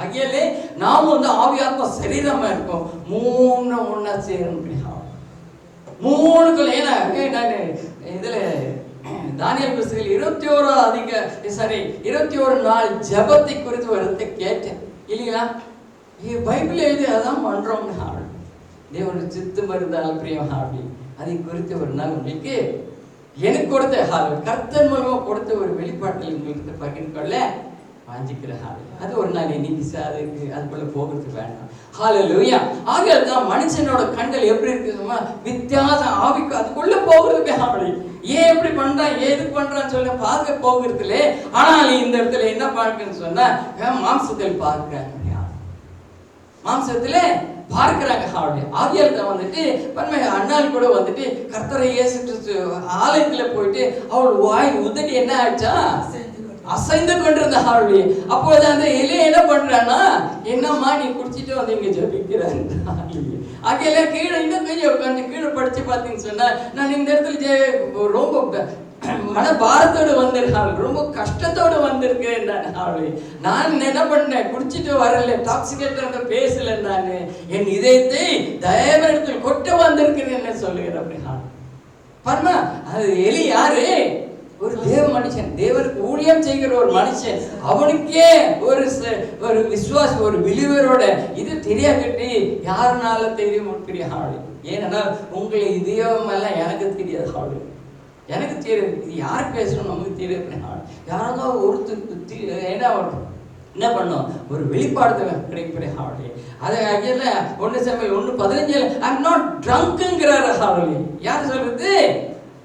ஆகியாலே நாம் வந்து ஆவியாத்மா சரீரமா இருக்கோம், 3 ஒன்னா சேரும். 3 ஏன்னா நான் இதுல தானியேல் புஸ்தகத்தில் 21 நாள் ஜபத்தை குறித்து வரத்தை கேட்டேன் இல்லைங்களா. பைபிள் எழுதி அதான் பண்றோம்னு ஆள் தேவனுடைய சித்தம் இருந்தால் பிரியம் அப்படி அதை குறித்து ஒரு நாள் உங்களுக்கு எனக்கு கொடுத்த கர்த்தர் மூலமா கொடுத்த ஒரு வெளிப்பாட்டில் உங்களுக்கு பகிர்ந்து கொள்ள வாஞ்சிக்கிற அது ஒரு நாள் இன்னைக்கு அதுக்கு அதுக்குள்ள போகிறது வேண்டாம். ஹல்லேலூயா. ஆகதான் மனுஷனோட கண்கள் எப்படி இருக்குதுமா, வித்தியாசம் ஆவிக்கு அதுக்குள்ள போகிறது அப்படி. ஏன் எப்படி பண்றான், எதுக்கு பண்றான்னு சொல்ல பார்க்க போகிறதுல, ஆனால் இந்த இடத்துல என்ன பார்க்கன்னு சொன்னா மாம்சத்தில் பார்க்கிறாங்க, மாம்சத்துல பார்க்கிறாங்க. ஆகியால் வந்துட்டு அண்ணால் கூட வந்துட்டு கர்த்தரை இயேசு கிறிஸ்து ஆலயத்துல போயிட்டு அவள் வாய் உதடி என்ன ஆச்சா, அசைந்து கொண்டிருந்த ஆளுடைய. அப்போது அந்த இலையை என்ன பண்றான்னா, என்னம்மா நீ குடிச்சிட்டு வந்து இங்க ஜபிக்கிறான். ஆகையில கீழே இன்னும் கொஞ்சம் உட்காந்து கீழே படிச்சு பார்த்தீங்கன்னு சொன்னா, நான் இந்த இடத்துல ரொம்ப மனபாரத்தோடு வந்திருக்காள், ரொம்ப கஷ்டத்தோடு வந்திருக்கிறேன். நான் என்ன பண்ணேன், குடிச்சிட்டு வரல, டாக்ஸிகேட்டர் பேசல, நான் என் இதயத்தை தயவனிடத்தில் கொட்ட வந்திருக்கிறேன் சொல்லுகிறேன் அப்படின்னா. பாருமா, அது எலி யாரு, ஒரு தேவ மனுஷன், தேவனுக்கு ஊழியம் செய்கிற ஒரு மனுஷன், அவனுக்கே ஒரு விசுவாசி, ஒரு பிலீவரோட இது தெரியாட்டி யாருனால தெரிய முடியாது ஆளு. ஏன்னா உங்களை இதயம் எல்லாம் எனக்கு தெரியாது ஆளு, எனக்கு தெரியாது. இது யார் பேசணும் நமக்கு தெரியாது. யாராவது ஒருத்தருக்கு என்ன பண்ணோம், ஒரு வெளிப்பாடு கிடைக்கிற ஆளு. அது அகையில 1 Samuel 1:15 I'm not drunk-ங்கிறார் ஆளு. யார் சொல்றது,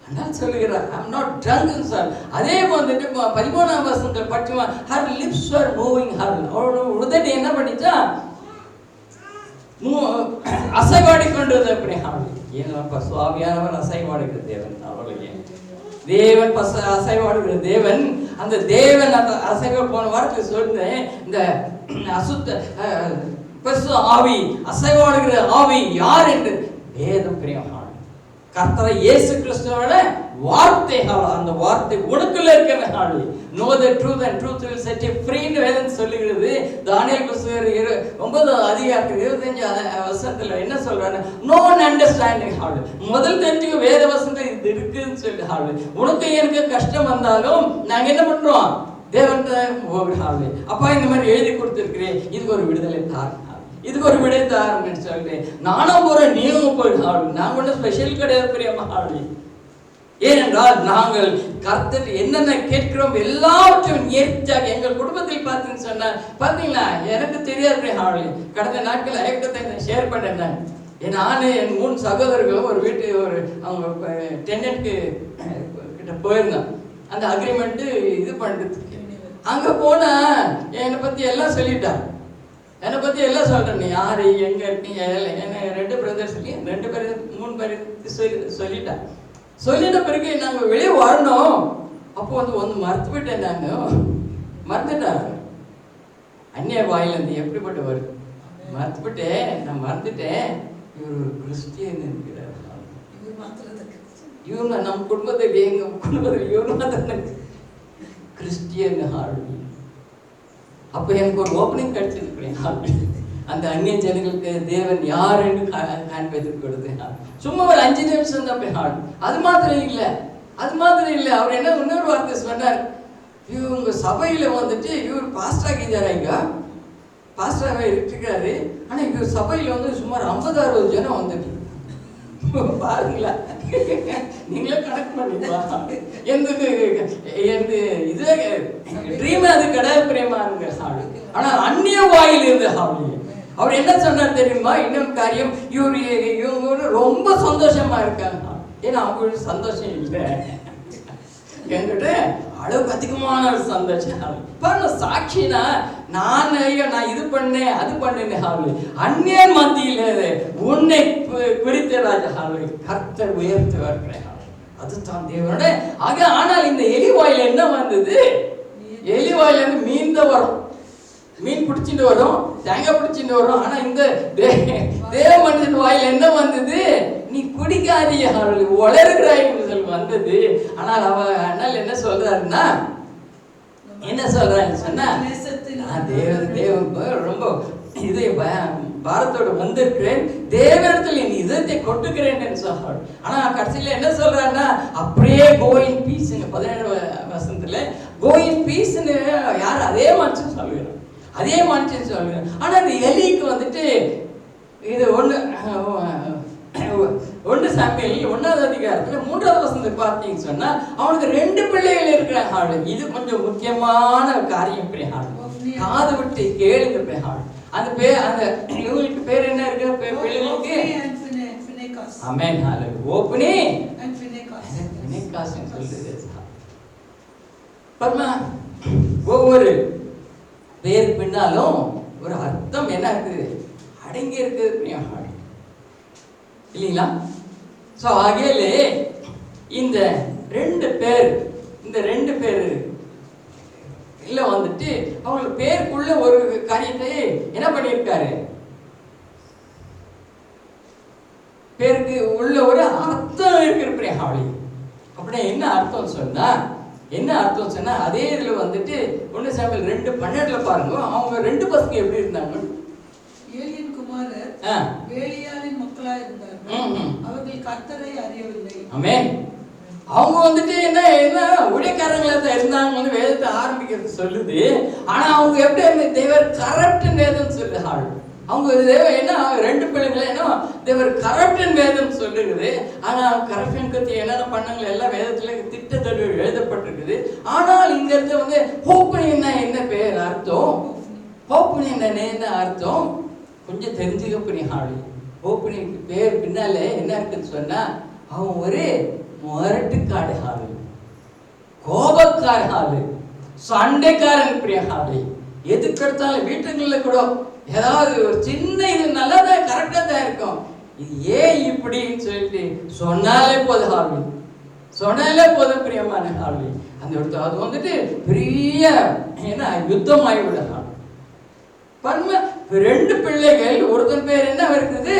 அண்ணால் சொல்லுகிறார் I'm not drunk சார். அதே வந்துட்டு 13ஆம் வசனத்துல படிச்சோம், her lips were moving, அவளோட உதடு என்ன பண்ணிச்சா, அசைவாடி கொண்டது அப்படி ஆளு. ஏன்னா சுவாமியானவர் அசைவாடுகிற தேவன், அவளுடைய தேவன் அசைவாடுகிற தேவன். அந்த தேவன் அந்த அசைவ போன வாரத்தில் சொல்றேன், இந்த அசுத்த ஆவி, அசைவாடுகிற ஆவி யார் என்று வேதம் பிரியம். கர்த்தரை இயேசு கிறிஸ்துவோட வார்த்தை, அந்த வார்த்தை உனக்குள்ள இருக்கிற ஆளு. know the truth and truth will set you free ன்னு வேதம் சொல்லுகிறது. தானியேல் புத்தகம் 9 அதிகாரம் 25 வசனத்துல என்ன சொல்றாங்க, no one understanding ஆளு. முதல் தெரிஞ்சுக்க வேத வசனத்துல இது இருக்குன்னு சொல்லி ஆளு. உனக்கு எனக்கு கஷ்டம் வந்தாலும் நாங்க என்ன பண்றோம், தேவன் ஆளு, அப்பா இந்த மாதிரி எழுதி கொடுத்துருக்கிறேன், இதுக்கு ஒரு விடுதலை தார், இதுக்கு ஒரு விடை தாருன்னு சொல்லிட்டு நானும் போறேன், நீயும் போய் ஆளு. நான் ஒன்றும் ஸ்பெஷல் கிடையாது பிரியமா ஆளு. ஏனென்றால் நாங்கள் கர்த்தர் என்னென்ன கேட்கிறோம் எல்லாவற்றையும் நேர்த்தியாக எங்கள் குடும்பத்தில் பார்த்தீங்கன்னு சொன்னா பார்த்தீங்களா, எனக்கு தெரியாது ஹாலி. கடந்த நாட்கள் ஐயக்கத்தை ஷேர் பண்ணேன். நான் என் 3 சகோதரர்களும் ஒரு வீட்டு ஒரு அவங்க டெனன்ட்க்கு கிட்ட போயிருந்தோம். அந்த அக்ரிமெண்ட்டு இது பண்ணுறதுக்கு அங்கே போனால் என்னை பற்றி எல்லாம் சொல்லிட்டார். என்னை பற்றி எல்லாம் சொல்கிறேன். நீ யார், எங்கே இருக்கீங்க, என்ன 2 பிரதர்ஸ் 2 பேர் 3 பேர் சொல்லிட்டேன். சொல்லிட்ட பிறகு நாங்கள் வெளியே வரணும். அப்போ ஒன்று மறந்து விட்டேன். நாங்கள் மறந்துட்டேன். அந்நிய வாயிலேருந்து எப்படிப்பட்ட வருது மறந்துவிட்டேன். நான் மறந்துட்டேன். இவர் ஒரு கிறிஸ்டியன் இருக்கிறார். இவங்க நம்ம குடும்பத்தில் எங்கள் குடும்பத்தில் இவரு மாத்திரம் கிறிஸ்டியன் ஹார்வி. அப்போ எனக்கு ஒரு ஓப்பனிங் கிடைச்சிருக்கிறேன். அந்த அந்நிய ஜனங்களுக்கு தேவன் யார் என்று காண்பதற்கு கொடுத்து சும்மா ஒரு 5 நிமிஷம் தான் போய் ஹார்ட். அது மாத்திரம் இல்லை, அது மாத்திரம் இல்லை. அவர் என்ன இன்னொரு வார்த்தை சொன்னார். இவங்க சபையில் வந்துட்டு இவர் பாஸ்டராக இருக்கிறாங்க, பாஸ்டராகவே இருக்கிறாரு. ஆனால் இவர் சபையில் சுமார் 50-60 ஜனம் வந்துட்டு பாருங்களா, நீங்களே கணக்கு பண்ணிங்களா? இதுவே ட்ரீம் அது கிடையாது பிரியமா இருங்க ஹாலு. ஆனால் அந்நிய வாயில் இருந்த ஹாலு. அவர் என்ன சொன்னார் தெரியுமா? இன்னொரு காரியம், இவங்க ரொம்ப சந்தோஷமா இருக்காங்க. ஏன்னா அவங்களுக்கு சந்தோஷம் இல்லை, என்கிட்ட அளவுக்கு அதிகமான ஒரு சந்தோஷம். பாருங்க, சாட்சினா நான் இது பண்ணேன் அது பண்ணேன் ஹாலு. அந்நியர் மத்தியில் உன்னை குறித்த ராஜா ஹாலு கர்த்தர் உயர்த்து வருகிறேன். அதுதான் தேவனோட ஆக. ஆனால் இந்த எலிவாயில் என்ன வந்தது? எலிவாயில இருந்து மீன் தான் வரும், மீன் பிடிச்சிட்டு வரும், தேங்காய் பிடிச்சிட்டு வரும். ஆனா இந்த தேவ மனுஷன் வாயில் என்ன வந்தது? நீ குடிக்காதீங்க வளர்கிறாய் வந்தது. ஆனால் அண்ணல் என்ன சொல்றாருன்னா, என்ன சொல்றாருன்னு சொன்னா, தேவன் ரொம்ப இதை பாரத்தோடு வந்திருக்கிறேன், தேவனிடத்தில் என் இதயத்தை கொட்டுக்கிறேன் சொல்றாரு. ஆனா கடைசியில என்ன சொல்றாருன்னா, அப்படியே கோ இன் பீஸ். 17 வசனத்துல கோ இன் பீஸ் யார்? அதே மனுஷன் சொல்லுகிறார், அதே மனுஷன் சொல்லுகிறார். ஆனா அந்த எலிக்கு வந்துட்டு இது 1 சாமுவேல் 1ஆவது அதிகாரத்துல 3ஆவது வசனத்தை பார்த்தீங்கன்னு சொன்னா அவனுக்கு 2 பிள்ளைகள் இருக்கிறாங்க. இது கொஞ்சம் முக்கியமான காரியம். காது விட்டு கேளுங்க பிள்ளைகள். அந்த பேர், அந்த இவங்களுக்கு பேர் என்ன இருக்கு? பிள்ளைகளுக்கு ஆமென் ஹalleluya. ஓப்னி அண்ட் ஃபினேகாஸ் சொல்லுது. பர்மா ஒவ்வொரு பேர் பின்னாலும் ஒரு அர்த்தம் என்ன இருக்குது அடங்கி இருக்குது இல்லைங்களா? ஸோ ஆகையிலே இந்த 2 பேர் இல்ல வந்துட்டு அவங்களுக்கு பேருக்குள்ள ஒரு காரியத்தை என்ன பண்ணியிருக்காரு? பேருக்கு உள்ள ஒரு அர்த்தம் இருக்கிற ஹாலி. அப்படின்னா என்ன அர்த்தம் சொன்னா அதே இதுல வந்துட்டு 1 சாமுவேல் 2:12 பாருங்க. அவங்க 2 பசங்க எப்படி இருந்தாங்க? ஏலியின் குமாரர் வேலியாளின் மக்களா இருந்தார்கள். அவர்கள் கர்த்தரை அறியவில்லை. ஆமென். அவங்க வந்துட்டு என்ன ஊழியக்காரங்களா தான் இருந்தாங்க வேதத்தை ஆரம்பிக்கிறது சொல்லுது. ஆனா அவங்க எப்படி தேவர் கரப்ட் வேதம் சொல்லுறாள். அவங்க என்ன 2 பிள்ளைங்களை என்ன தேவர் கரப்ட் வேதம் சொல்லுகிறது. ஆனா கரப்ஷன் பத்தி என்னென்ன பண்ணாங்களோ எல்லாம் வேதத்துல திட்டத்தோடு எழுதப்பட்டிருக்குது. ஆனால் இந்த இடத்துல ஹோப்னி என்ன பேர் அர்த்தம்? ஹோப்னி என்ன அர்த்தம் கொஞ்சம் தெரிஞ்சுக்க புரியாளி. ஹோப்னிக்கு பேர் பின்னால என்ன இருக்குன்னு சொன்னா அவன் ஒரு முரட்டுக்காடு ஹாலு, கோபக்கார ஹாலு, சண்டைக்காரன் பிரிய ஹாலு. எதுக்கெடுத்தாலும் வீட்டுக்குள்ள கூட ஏதாவது ஒரு சின்ன இது நல்லாதான் கரெக்டா தான் இருக்கும். இது ஏன் இப்படின்னு சொல்லிட்டு சொன்னாலே போதும் ஹாலு, சொன்னாலே போதும் பிரியமான ஹாலு. அந்த இடத்துல அது வந்துட்டு பெரிய யுத்தம் ஆகிவிட ஹாலு. பன்மை 2 பிள்ளைகள். ஒருத்தன் பேர் என்ன இருக்குது?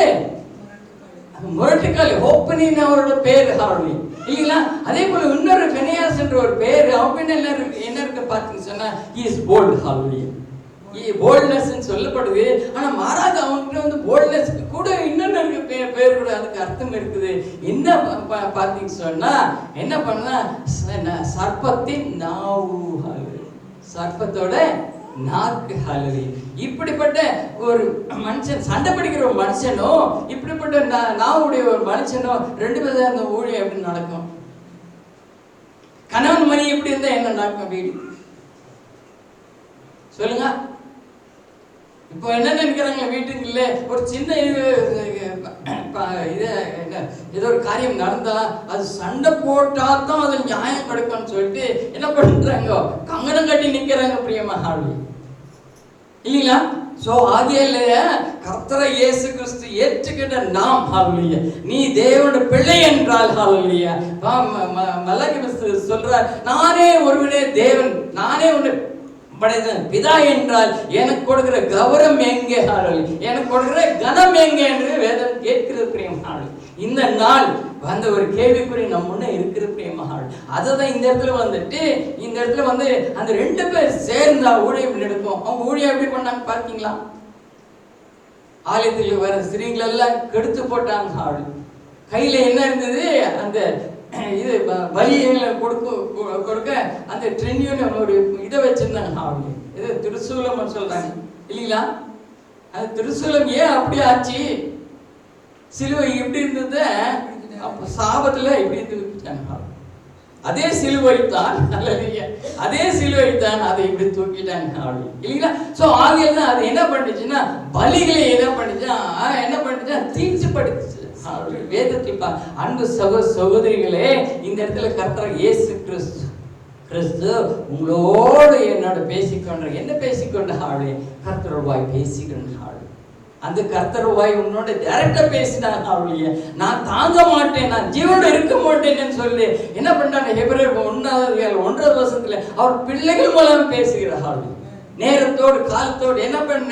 முரட்டுக்கால். ஹோப்னின்னு அவரோட பேர் ஹாலு இல்லைங்களா? அதே போல இன்னொரு ஃபினியாஸ் என்ற ஒரு பேர். அவங்க என்ன இருக்கு பார்த்தீங்கன்னு சொன்னா இஸ் போல்ட் ஹாலு. போல்ட்னஸ் சொல்லப்படுது. ஆனா மாறாக அவங்க போல்ட்னஸ் கூட இன்னொன்னு பேர் கூட அதுக்கு அர்த்தம் இருக்குது. என்ன பார்த்தீங்கன்னு சொன்னா என்ன பண்ணா சர்ப்பத்தின் நாவு ஹாலு, சர்ப்பத்தோட நாக்கு ஹாலு. இப்படிப்பட்ட ஒரு மனுஷன், சண்டை பிடிக்கிற ஒரு மனுஷனும் இப்படிப்பட்ட நாவுடைய ஒரு மனுஷனும் 2 பேரும் அந்த ஊழியம் எப்படி நடக்கும்? கணவன் மணி எப்படி இருந்தா என்ன நடக்கும் வீடு சொல்லுங்க. இப்போ என்ன நினைக்கிறாங்க, வீட்டுக்கு இல்லை ஒரு சின்ன ஏதோ ஒரு காரியம் நடந்தா அது சண்டை போட்டா தான் அது நியாயம் கிடைக்கும்னு சொல்லிட்டு என்ன பண்றாங்க, கங்கணம் கட்டி நிக்கிறாங்க பிரியமாக இல்லைங்களா? சோ ஆகியால கர்த்தரை இயேசு கிறிஸ்து ஏற்றுக்கிட்ட நாம் ஹல்லேலூயா, நீ தேவனுடைய பிள்ளை என்றால் ஹல்லேலூயா. மலாக்கி சொல்றார், நானே ஒருவனே தேவன், நானே ஒன்று படைத்தேன், பிதா என்றால் எனக்கு கொடுக்கிற கௌரவம் எங்கே, எனக்கு கொடுக்கிற கனம் எங்கே என்று வேதம் கேட்கிறது பிரியமகள். இந்த நாள் அந்த ஒரு கேள்விக்குறி நம்ம முன்னே இருக்கிற பிரியமகள். அதுதான் இந்த இடத்துல வந்துட்டு, இந்த இடத்துல வந்து அந்த 2 பேர் சேர்ந்தா ஊழியம் எடுப்போம். அவங்க ஊழியம் எப்படி பண்ணாங்க பார்த்தீங்களா? ஆலயத்தில் வர ஸ்திரீகள் எல்லாம் கெடுத்து போட்டாங்க. கையில என்ன இருந்தது, அந்த இது பலிகளை கொடுக்க அந்த ட்ரென்யூன்னு ஒரு இதை வச்சிருந்தாங்க. இது திருசூலம் சொல்றாங்க இல்லைங்களா? அந்த திருசூலம் ஏன் அப்படி ஆச்சு? சிலுவை எப்படி இருந்தது, அப்ப சாபத்துல இப்படி தூக்கிட்டாங்க. அதே சிலுவை தான், அதே சிலுவை தான் அதை இப்படி தூக்கிட்டாங்க இல்லைங்களா? சோ ஆகிய அது என்ன பண்ணுச்சுன்னா, பலிகளை என்ன பண்ணுச்சா தீர்ச்சி படுத்துச்சு. வேதத்தில் அன்பு சகோதரிகளே, இந்த இடத்துல கர்த்தர் இயேசு கிறிஸ்து உங்களோடு என்னோட பேசிக்கொண்ட, என்ன பேசிக்கொண்ட ஆளு கர்த்தர் வாய் பேசிக்கொண்ட ஆளு. அந்த கர்த்தர் வாய் உன்னோட டைரக்டா பேசினாங்க அவளைய, நான் தாங்க மாட்டேன், நான் ஜீவனோட இருக்க மாட்டேன்னு சொல்லி என்ன பண்ணாங்க, எபிரேயர் 1:1 அவர் பிள்ளைகள் மூலம் பேசுகிறார்கள். நேரத்தோடு காலத்தோடு என்ன பண்ண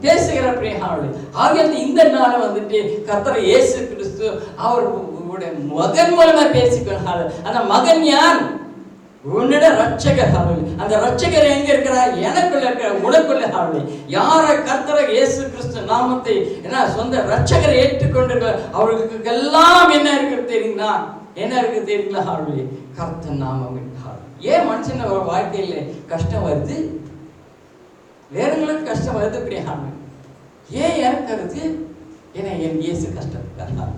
பேசுகிற பிரியமானவர்களே. ஆகிய இந்த நாளை வந்துட்டு கர்த்தர் இயேசு கிறிஸ்து அவருடைய மகன் மூலமா பேசிக்கிறார். அந்த மகன் யார்? உன்னோட ரட்சகர். அந்த ரட்சகர் எங்க இருக்கிறார்? எனக்குள்ள இருக்கிற, உனக்குள்ள. யார கர்த்தர் இயேசு கிறிஸ்து நாமத்தை என்ன சொந்த ரட்சகரை ஏற்றுக்கொண்டிருக்கிற அவர்களுக்கு எல்லாம் என்ன இருக்கு தெரியுங்களா? என்ன இருக்கு தெரியுங்களா? கர்த்தர் நாமம். ஏன் மனுஷன் வாழ்க்கையில கஷ்டம் வருது, வேறங்களுக்கு கஷ்டம் வருது பிரியாம? ஏன் எனக்கு வருது? ஏன்னா என் இயேசு கஷ்டப்பட்டார்.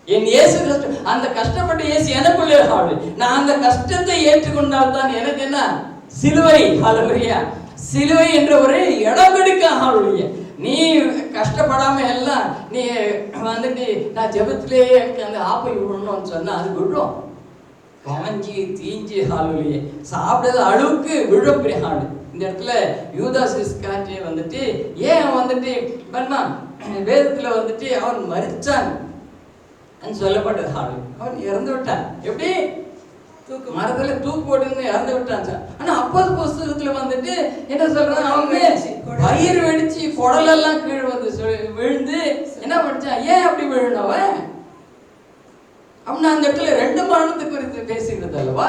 என் இயேசு கஷ்டம், அந்த கஷ்டப்பட்ட இயேசு எனக்குள்ளே ஆளு. நான் அந்த கஷ்டத்தை ஏற்றுக்கொண்டால் தான் எனக்கு என்ன சிலுவை. ஹல்லேலூயா. சிலுவை என்ற ஒரு இடம் எடுக்க ஆளுடைய நீ கஷ்டப்படாம எல்லாம் நீ வந்துட்டு நான் ஜெபத்திலே எனக்கு அந்த ஆப்பிள் விடணும்னு சொன்னா அது விடும். காஞ்சி தீஞ்சி ஹல்லேலூயா சாப்பிடாத அளவுக்கு விழும் பிரியாடு. இந்த இடத்துல யூதாஸ் இஸ்காரியோத்தை வந்துட்டு ஏன் வந்துட்டு பண்ணா, வேதத்துல வந்துட்டு அவன் மரிச்சான் சொல்லப்பட்டது. அவன் இறந்து விட்டான். எப்படி? மரத்துல தூக்கு போட்டு இறந்து விட்டான். ஆனா அப்போஸ் புஸ்தகத்துல வந்துட்டு என்ன சொல்றான், அவங்க வயிறு வெடிச்சு குடலெல்லாம் கீழே வந்து விழுந்து என்ன படிச்சான். ஏன் அப்படி விழுந்தவன்? அவன் அந்த இடத்துல 2 மரணத்தை குறித்து பேசுகிறது அல்லவா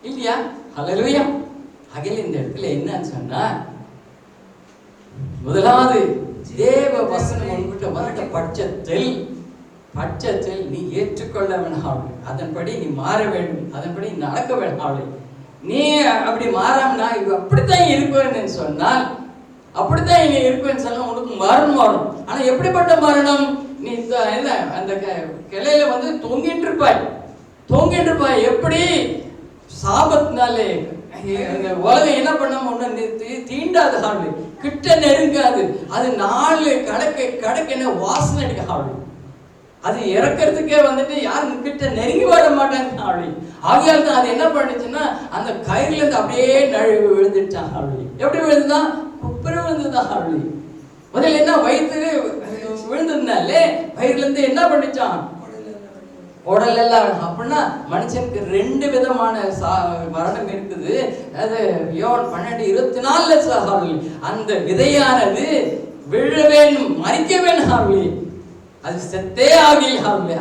இல்லையா? ஹல்லேலூயா. அகில இந்த இடத்துல என்னன்னு சொன்னா, முதலாவது தேவ வசனம் உன்கிட்ட வந்த பட்சத்தில் நீ ஏற்றுக்கொள்ள வேண்டாம், அதன்படி நீ மாற வேண்டும், அதன்படி நடக்க வேண்டாம். நீ அப்படி மாறாமனா இது அப்படித்தான் இருக்குன்னு சொன்னால், அப்படித்தான் நீ இருக்குன்னு சொன்னா உனக்கு மரணம் வரும். ஆனா எப்படிப்பட்ட மரணம்? நீ என்ன அந்த கிளையில வந்து தொங்கிட்டு இருப்பாய். எப்படி? சாபத்தினாலே உலகம் என்ன பண்ண ஒண்ணு தீண்டாது, ஆளு கிட்ட நெருங்காது. அது 4 கடக்கு என்ன வாசனை அடிக்க ஆளு. அது இறக்கிறதுக்கே வந்துட்டு யாரும் கிட்ட நெருங்கி வர மாட்டாங்க ஆளு. ஆகையால் தான் அது என்ன பண்ணுச்சுன்னா அந்த கயிறுல இருந்து அப்படியே நழுவி விழுந்துட்டான் ஆளு. எப்படி விழுந்துதான்? குப்புற விழுந்துதான் ஆளு. முதல்ல என்ன வயிற்று விழுந்ததுனாலே வயிறுல இருந்து என்ன பண்ணிச்சான்? உடல் எல்லாம். அப்படின்னா மனுஷனுக்கு 2 விதமான மரணம் இருக்குது. அது யோவான் 12:24 அந்த விதையானது விழ வேண்டும், மறிக்க வேண்டும், அது செத்தே ஆகல,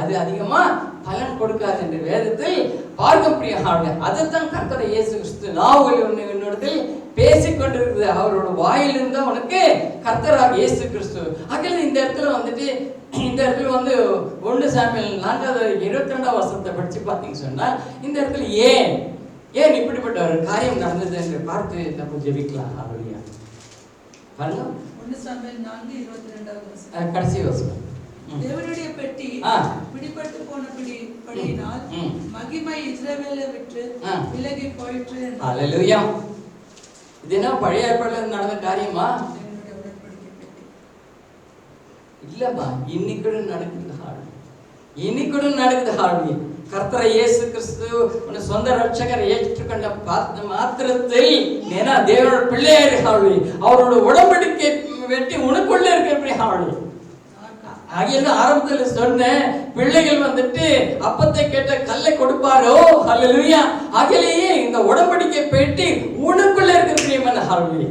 அது அதிகமா பலன் கொடுக்காது என்று வேதத்தில் பார்க்க பிரியாங்க. அதைத்தான் கர்த்தர் இயேசு கிறிஸ்து நாவுகளிடத்தில் பேசிக்கொண்டிருக்கிறது. அவரோட வாயிலிருந்து உனக்கு கர்த்தராக இயேசு கிறிஸ்து. அகில இந்த இடத்துல வந்துட்டு இந்த இடத்துல வந்து 1 சாமுவேல் 4:22 படிச்சு பார்த்தீங்க சொன்னா இந்த இடத்துல ஏன் இப்படிப்பட்ட ஒரு காரியம் நடந்தது என்று பார்த்து நம்ம ஜெபிக்கலாம். ஹல்லேலூயா. பாருங்க 1 சாமுவேல் 4:22 கடைசி வசனம். தேவனுடைய பெட்டி பிடிபட்டு போனபடியினால் மகிமை இஸ்ரவேலை விட்டு விலகி போயிற்று. ஹல்லேலூயா. இது என்ன பழைய ஏற்பாடுல நடந்த காரியமா? இல்லப்பா, இன்னைக்கு நடக்குது ஹால். இன்னைக்கு நடக்குது ஹால். கர்த்தரை இயேசு கிறிஸ்து உன்னை சொந்த ரட்சகரை ஏற்றுக்கொண்ட மாத்திரத்தில் ஏன்னா தேவனோட பிள்ளையாரு ஹாவளி, அவரோட உடம்படிக்கை வெட்டி உனக்குள்ள இருக்கிற ஹாவளி. ஆகிய ஆரம்பத்துல சொன்னேன், பிள்ளைகள் வந்துட்டு அப்பத்தை கேட்ட கல்லை கொடுப்பாரோ. ஹல்லேலூயா. ஆகிலேயே இந்த உடம்படிக்கை பெட்டி உனக்குள்ள இருக்கிற பிரியமான ஹாவளி,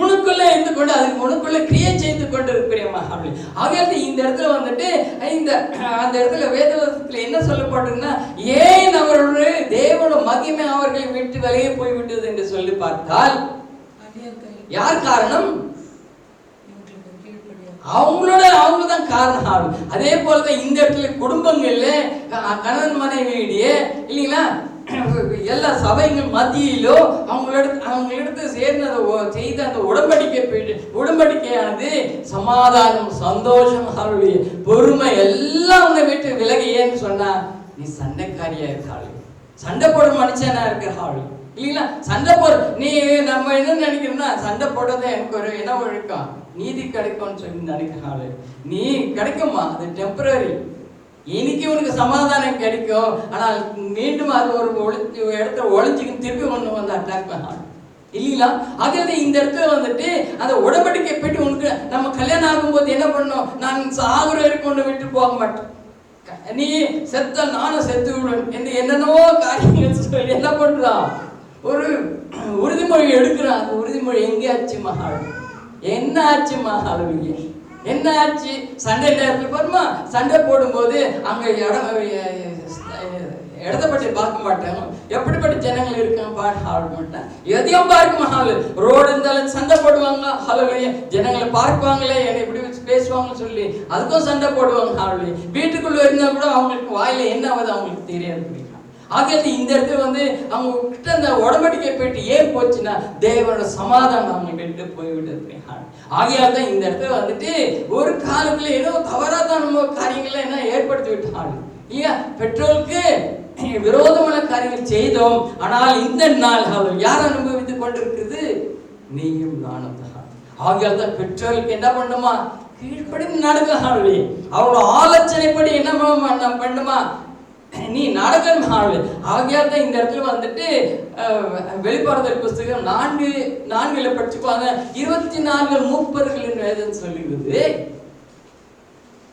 உனக்குள்ள இருந்து கொண்டு அதுக்கு உனக்குள்ள கிரியை செய்து கொண்டு இருக்கிற ஹாவளி. ஆகிய இந்த இடத்துல வந்துட்டு இந்த அந்த இடத்துல வேதவசத்துல என்ன சொல்லப்பட்டிருக்குன்னா, ஏன் அவர்களுடைய தேவனோட மகிமை அவர்களை விட்டு விலகி போய்விட்டது என்று சொல்லி பார்த்தால் யார் காரணம்? அவங்கதான் காரணம். அதே போலதான் இந்த இடத்துல குடும்பங்கள்ல கணவன் மனைவியிடையே இல்லைங்களா, எல்லா சபைகள் மத்தியிலோ அவங்களிடத்து செய்த அந்த உடன்படிக்கையானது சமாதானம், சந்தோஷம், பொறுமை எல்லாம் உன்னை விட்டு விலகி. ஏன்னு சொன்னா நீ சண்டைக்காரியா இருக்காள், சண்டை போடும் மனுஷனா இருக்கிறாள் இல்லைங்களா. சண்டை போட நீ நம்ம என்ன நினைக்கிறோம்னா, சண்டை போட்டதான் எனக்கு ஒரு என்ன ஒழுக்கம் நீதி கிடைக்கும்னு சொல்லி நினைக்கிறாள். நீ கிடைக்குமா, அது டெம்பரரி. இன்னைக்கு உனக்கு சமாதானம் கிடைக்கும், ஆனால் மீண்டும் அது ஒரு இடத்துல ஒளிஞ்சுக்கு திருப்பி ஒன்று வந்து அட்டாக் பண்ணாள் இல்லைங்களா. அதாவது இந்த இடத்துல வந்துட்டு அந்த உடன்படிக்கை போயிட்டு உனக்கு நம்ம கல்யாணம் ஆகும்போது என்ன பண்ணோம், நான் சாகுற வரைக்கும் ஒன்று விட்டு போக மாட்டேன், நீ செத்தால் நானும் செத்து விடுவேன் என்று என்னென்னவோ காரியங்கள் சொல்லி என்ன பண்றான், ஒரு உறுதிமொழி எடுக்கிறான். அந்த உறுதிமொழி எங்கே ஆச்சு மகாள், என்ன ஆச்சு மகாள், என்ன ஆச்சு? சண்டை நேரத்தில் பாருமா, சண்டை போடும்போது அங்க இடத்த பற்றி பார்க்க மாட்டாங்க, எப்படிப்பட்ட ஜனங்கள் இருக்காங்க பார்க்க மாட்டேன், எதையும் பார்க்க மாட்டாங்க. ரோடு இருந்தாலும் சண்டை போடுவாங்க, ஹலோலையே ஜனங்களை பார்ப்பாங்களே என்னை இப்படி பேசுவாங்கன்னு சொல்லி அதுக்கும் சண்டை போடுவாங்க. ஹாலோலையே வீட்டுக்குள்ள இருந்தா கூட அவங்களுக்கு வாயில என்ன ஆகுது அவங்களுக்கு தெரியாது. ஆகிய இந்த இடத்துல வந்து அவங்க கிட்ட அந்த உடம்படிக்கை போயிட்டு ஏன் போச்சுன்னா தேவனோட சமாதானம் அவங்க விட்டு போய்விட்டு. ஆகியால் தான் இந்த இடத்துல வந்துட்டு ஒரு காலத்துல ஏதோ தவறாதான் நம்ம காரியங்களை என்ன ஏற்படுத்தி விட்டாங்க இல்லையா. பெற்றோருக்கு விரோதமான காரியங்கள் செய்தோம், ஆனால் இந்த நாள் யார் அனுபவித்துக் கொண்டிருக்கிறது, நீயும் நானும் தான். ஆகியால் தான் பெற்றோருக்கு என்ன பண்ணுமா, கீழ்ப்படி நடக்கிறாங்க, அவரோட ஆலோசனைப்படி என்ன பண்ணுமா, நீ நடக்கணும். ஆகியால் தான் இந்த இடத்துல வந்துட்டு வெளிப்பாடுதல் புஸ்தகம் 4:4 படிச்சுப்பாங்க, 24 மூப்பர்களின் வேதம் சொல்லுகிறது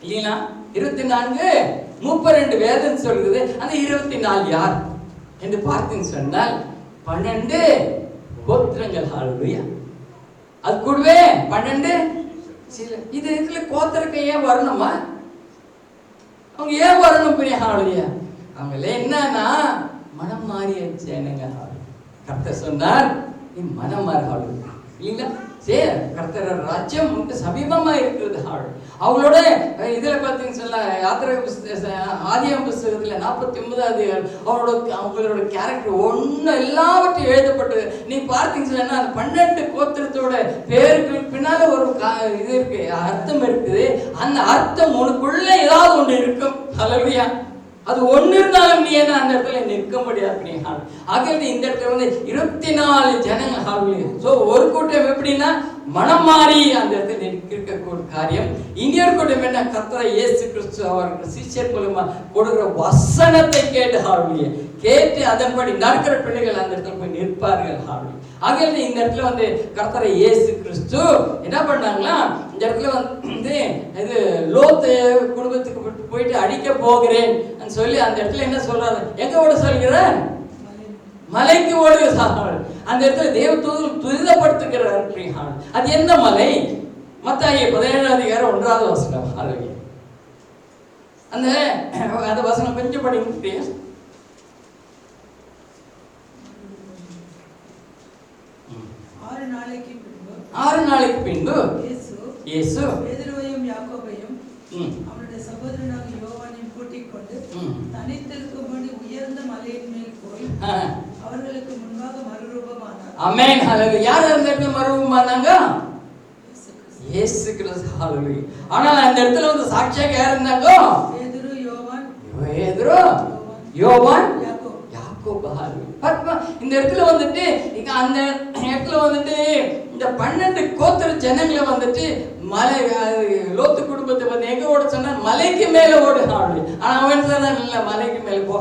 இல்லைங்களா. 24 32 வேதம் சொல்லுகிறது. அந்த 24 யார் என்று பார்த்தீங்கன்னு சொன்னால் 12 கோத்திரங்கள். ஹல்லேலூயா. அது கூடவே 12 இது இதுல கோத்திரக்கு ஏன் வரணுமா, அவங்க ஏன் வரணும் பெரிய ஹல்லேலூயா, அவங்கள என்னன்னா மனம் மாறிய ஜனங்க. கர்த்தர் சொன்னார் நீ மனம் மாறு இல்லைங்களா. சரி, கர்த்தர் ராஜ்யம் உனக்கு சமீபமா இருக்கிறது. அவங்களோட இதுல பார்த்தீங்கன்னு சொல்ல ஆதியாகம புஸ்தகத்துல 49வது அவங்களோட கேரக்டர் ஒண்ணு எல்லாவற்றையும் எழுதப்பட்டது. நீ பார்த்தீங்கன்னு சொன்னா அந்த 12 கோத்திரத்தோட பேருக்கு பின்னால ஒரு இது இருக்கு, அர்த்தம் இருக்குது. அந்த அர்த்தம் உனக்குள்ள ஏதாவது ஒன்று இருக்கும். ஹல்லேலூயா. அது ஒண்ணு இருந்தாலும் நீ என்ன அந்த இடத்துல நிற்க முடியாது. ஆகிய இந்த இடத்துல வந்து 24 ஜனங்கள். சோ ஒரு கூட்டம் எப்படின்னா மனம் மாறி அந்த இடத்துல இருக்கக்கூடிய காரியம். இன்னொரு கூட்டம் என்ன, கர்த்தர் இயேசு கிறிஸ்து அவர்கள் சிஷ்யர் மூலமா கொடுக்கிற வசனத்தை கேட்டு அதன்படி நடக்கிற பிள்ளைகள் அந்த இடத்துல போய் நிற்பார்கள். ஆகிய இந்த இடத்துல வந்து கர்த்தர் இயேசு கிறிஸ்து என்ன பண்ணாங்களா, இந்த இடத்துல வந்து இது லோத்து குடும்பத்துக்கு போயிட்டு அடிக்க போகிறேன் சொல்லி அந்த இடத்துல என்ன சொல்றாரு, எங்க ஓட சொல்கிறார், மலைக்கு ஓடுகிறார்கள். அந்த இடத்துல தேவதூதர் துரிதப்படுத்துகிறார். அது எந்த மலை, மத்தாயிய 17:1 அந்த வசனம் கொஞ்சம் படிங்க. 6 நாளைக்கு பின்பு இயேசு பேதுருவையும் யாக்கோபையும் அவனுடைய சகோதரனாகிய யோவானையும் கூட்டிக் கொண்டு தனித்திருக்கும்படி உயர்ந்த மலையின் மேல் போய் அவர்களுக்கு முன்பாக மறுரூபமானார். ஆமென். ஹல்லேலூயா. யார் அந்த இடத்துல மறுரூபமானாங்க? இயேசு கிறிஸ்து. ஹalleluya. ஆனா அந்த இடத்துல வந்து சாட்சியாக யார் இருந்தாங்க? பேதுரு, யோவான், யாக்கோபு. ஹalleluya. இந்த இடத்துல வந்துட்டு இங்க அந்த இடத்துல வந்துட்டு இந்த 12 கோத்திர ஜனங்களை வந்துட்டு மலை லோத்து குடும்பத்தை வந்து எங்க ஓட சொன்னா மலைக்கு மேல ஓடு. ஆனா அவன் சொன்னா இல்ல மலைக்கு மேல போ,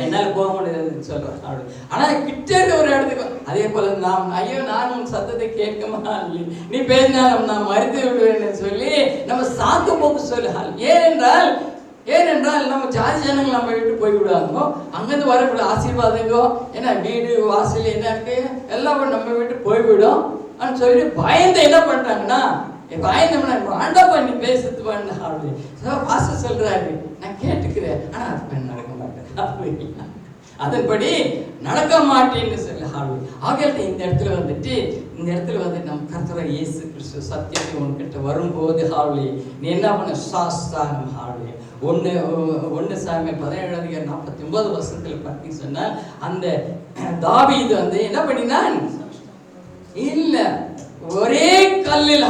என்னால போக முடியாதுன்னு சொல்றான். ஆனா கிட்ட இருக்க ஒரு இடத்துக்கு அதே போல நாம் ஐயோ நான் உன் சத்தத்தை கேட்கமா, நீ பேசினாலும் நான் மறுத்து விடுவேன்னு சொல்லி நம்ம சாக்கு போக்கு சொல்லு. ஏனென்றால் நம்ம ஜாதி ஜனங்கள் நம்ம விட்டு போய் விடுவாங்க, அங்கிருந்து வரக்கூடிய ஆசீர்வாதங்கோ ஏன்னா வீடு வாசல் என்ன இருக்கு எல்லாம் நம்ம விட்டு போய்விடும் அப்படின்னு சொல்லி பயந்து என்ன பண்றாங்கன்னா, பயந்தோம்னா ஆண்டப்பா நீ பேசுறது பண்ண வாச சொல்றாரு, நான் கேட்டுக்கிறேன் ஆனா அது நடக்க மாட்டேன், அதன்படி நடக்க மாட்டேன்னு சொல்லி ஆகிய இந்த இடத்துல வந்து நம்ம கர்த்தர் இயேசு கிறிஸ்து சத்தியத்தை உன்கிட்ட வரும்போது நீ என்ன பண்ண சாஸ்தானம் 1 சாமுவேல் 17:49 பார்த்தீங்க சொன்னால் அந்த தாவீது வந்து என்ன பண்ணினான், இல்ல ஒரே கல்லில்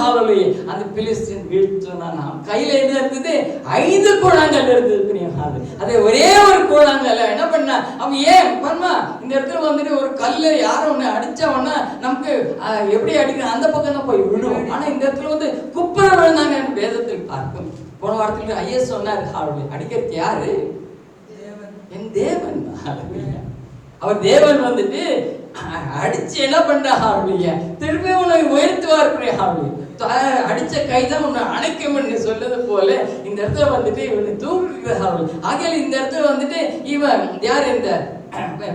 அந்த பிலிஸ்தீன் வீழ்த்தினான். கையில என்ன இருந்தது, 5 கூழாங்கல் இருந்தது. அதே ஒரே ஒரு கூழாங்கல் என்ன பண்ணா அவன் ஏன் பண்ணா, இந்த இடத்துல வந்துட்டு ஒரு கல்ல யாரும் ஒண்ணு அடிச்சவனா நமக்கு எப்படி அடிக்கிற அந்த பக்கம் தான் போய் விழுவோம். ஆனா இந்த இடத்துல வந்து குப்பரை விழுந்தாங்க வேதத்தில் பார்க்கும். போன வாரத்துல ஐயா சொன்னார், அடிக்கிறது யாரு, என் தேவன். அவர் தேவன் வந்துட்டு அடிச்சு என்ன பண்றாங்க, திரும்பி உன்னை உயர்த்துவார். அடிச்ச கைதான் உன்னை அணைக்கும் சொல்றது போல இந்த இடத்துல வந்துட்டு இவனை தூக்குகிறார்கள். ஆகையால் இந்த இடத்துல வந்துட்டு இவன் யார், இந்த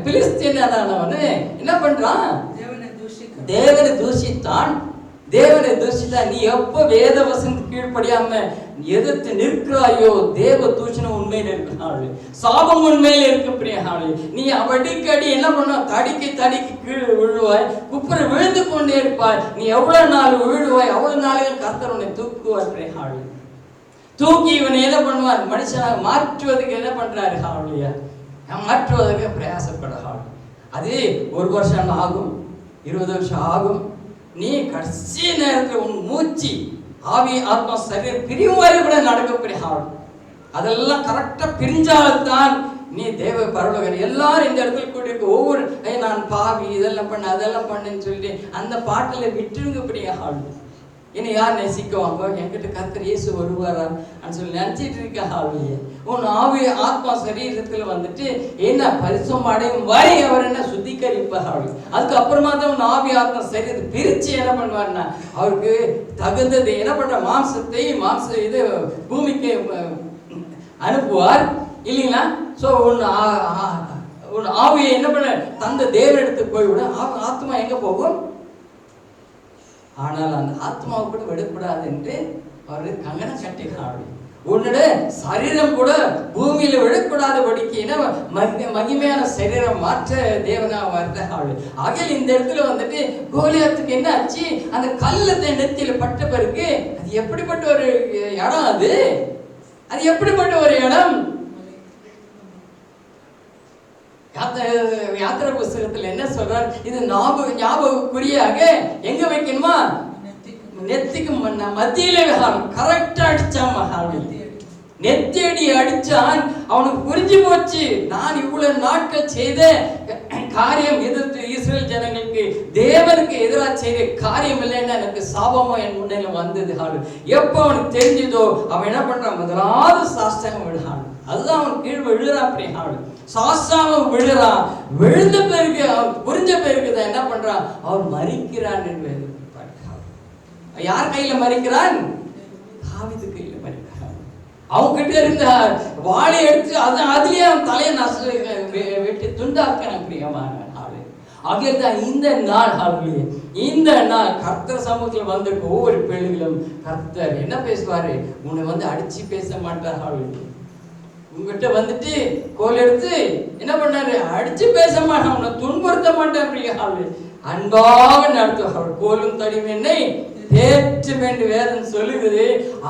பிலிஸ்தீனானவனு என்ன பண்றான், தேவனை தூஷித்தான். தேவனை தூஷித்தா நீ எப்ப வேத வசனத்துக்கு கீழ்ப்படியாம எதிர்த்து நிற்கிறாயோ தேவ தூஷணம் உண்மையில இருக்கிறாள், சாபம் உண்மையில இருக்க. நீ அடிக்கடி என்ன பண்ண, தடிக்கு கீழே விழுவாய், குப்புற விழுந்து கொண்டே இருப்பாய். நீ எவ்வளவு நாள் விழுவாய் அவ்வளவு நாளைகள் கர்த்தர் உன்னை தூக்குவார். தூக்கி இவனை என்ன பண்ணுவார், மனுஷனாக மாற்றுவதற்கு என்ன பண்றாரு, மாற்றுவதற்கு பிரயாசப்படுறாள். அது 1 வருஷம் ஆகும், 20 வருஷம் ஆகும். நீ கடைசி நேரத்தில் உன் மூச்சு ஆவி ஆத்மா சரீரம் பிரியும் வரை கூட நடக்கக்கூடிய அதெல்லாம் கரெக்டா பிரிஞ்சால்தான் நீ தேவ பரலோகம். எல்லாரும் இந்த இடத்துல கூடி ஒவ்வொரு நான் பாவி இதெல்லாம் பண்ண அதெல்லாம் பண்ணேன்னு சொல்லிட்டு அந்த பாட்டில் விட்டுருங்கப்படியா என்னை யார் நேசிக்குவாங்க, என்கிட்ட கர்த்தர் இயேசு வருவாரா சொல்லி நினைச்சிட்டு இருக்க. உன் ஆவி ஆத்மா சரீரத்துல வந்துட்டு என்ன பரிசுத்தம் அடையும் வரை அவர் என்ன சுத்திகரிப்பார். அதுக்கப்புறமா தான் உன் ஆவி ஆத்மா சரீரத்தை பிரிச்சு என்ன பண்ணுவார்னா அவருக்கு தகுந்தது என்ன பண்ற மாம்சத்தை இது பூமிக்கு அனுப்புவார் இல்லைங்களா. ஸோ உன் ஆவியை என்ன பண்ண தந்த தேவனிடத்துக்கு போய்விட ஆத்மா எங்க போகும். ஆனால் அந்த ஆத்மாவை கூட விடக்கூடாது என்று அவரு கங்கணம் கட்டினார். உன்னோட சரீரம் கூட பூமியில விடக்கூடாதபடிக்கு மகிமையான சரீரம் மாற்ற தேவனா வருகிறாள். ஆகையால் இந்த இடத்துல வந்துட்டு கோலியாத்துக்கு என்ன ஆச்சு, அந்த கல்லத்தை நெத்தியில பட்ட பிறகு அது எப்படிப்பட்ட ஒரு இடம், அது எப்படிப்பட்ட ஒரு இடம். யாத்திரை புஸ்தகத்துல என்ன சொல்றார், இது ஞாபகக்குறியாக எங்க வைக்கணுமா, நெத்திக்கு மத்தியிலே கரெக்டா அடிச்சான். நெத்தியடி அடிச்சான். அவனுக்கு புரிஞ்சு போச்சு, நான் இவ்வளவு நாட்கள் செய்த காரியம் எதிர்த்து இஸ்ரேல் ஜனங்களுக்கு தேவனுக்கு எதிராக செய்த காரியம் இல்லைன்னா எனக்கு சாபமா என் முன்னில வந்தது. எப்ப அவனுக்கு தெரிஞ்சதோ அவன் என்ன பண்றான், முதலாவது சாஸ்திரம் விழுறான். அதுதான் அவன் கீழ் விழுறான். சாஸ்தாமம் விழுறான். விழுந்த பிறகு அவன் புரிஞ்ச பிறகு தான் என்ன பண்றான், அவன் மரிக்கிறான் என்று யார் கையில மரிக்கிறான், தாவீது கையில மரிக்கிறான். அவங்க கிட்ட இருந்த வாளை எடுத்து அதுலயே அவன் தலையை வெட்டி துண்டாக்கிறான். பிரியமான ஆளு ஆகியதான் இந்த நாள் கர்த்தர் சமூகத்தில் வந்திருக்க ஒவ்வொரு பிள்ளைகளும் கர்த்தர் என்ன பேசுவாரு, உன்னை வந்து அடிச்சு பேச மாட்டார். உங்ககிட்ட வந்துட்டு கோல் எடுத்து என்ன பண்ணாரு, அடிச்சு பேச மாட்டான், உன்னை துன்புறுத்த மாட்டான். அன்பாக நடத்துவார். கோலும் தடியும் என்னை தேற்றும் என்று வேதம் சொல்லுகிறது.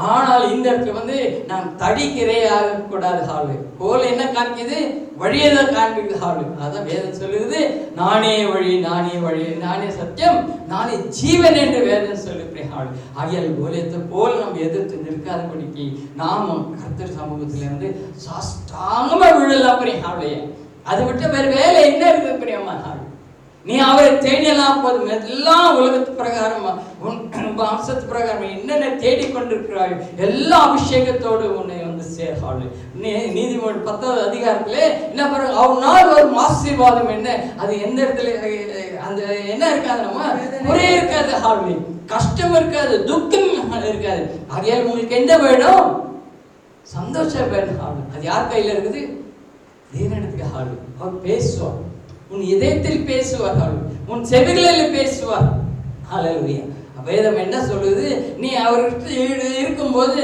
ஆனால் இந்த இடத்துல நாம் தடிக்கிறையாக கூடாது. ஹாலு கோல் என்ன காண்பிக்குது? வழியை தான் காண்பிக்குது. ஹாலு அதான் வேதம் சொல்லுகிறது, நானே வழி, நானே வழி, நானே சத்தியம், நானே ஜீவன் என்று வேதம் சொல்லுகிறேன். ஹாலு ஆகியால் கோலியத்தை போல் நம்ம எதிர்த்து நிற்காதபடிக்கு நாமும் கர்த்தர் சமூகத்திலிருந்து சாஷ்டாங்கமா விழலாம். ஹாலுயே அதை விட்டு வேறு வேலை என்ன இருக்கு பிரியமா? ஹாலு நீ அவரை தேடியெல்லாம் போதும். எல்லாம் உலகத்து பிரகாரமா வம்சத்து பிரகாரம் என்னென்ன தேடிக்கொண்டிருக்கிறாய் எல்லா அபிஷேகத்தோடு உன்னை சேர்ஹாள். நீதிமொழி 10வது அதிகாரத்திலே என்ன பாருங்க, அவர் நாள் வரும் ஆசீர்வாதம் என்ன, அது எந்த இடத்துல அந்த என்ன இருக்காது, நம்ம குறை இருக்காது, ஹாள் கஷ்டம் இருக்காது, துக்கம் இருக்காது. ஆகையால் உங்களுக்கு என்ன வேணும்? சந்தோஷம் வேணும். ஹாள் அது யார் கையில இருக்குது? தேவனிடத்துக்கு. ஹாள் அவர் பேசுவார், உன் இதயத்தில் பேசுவார், உன் செவிகளில் பேசுவார். ஹல்லேலூயா. வேதம் என்ன சொல்லுது? நீ அவர்கிட்ட இருக்கும்போது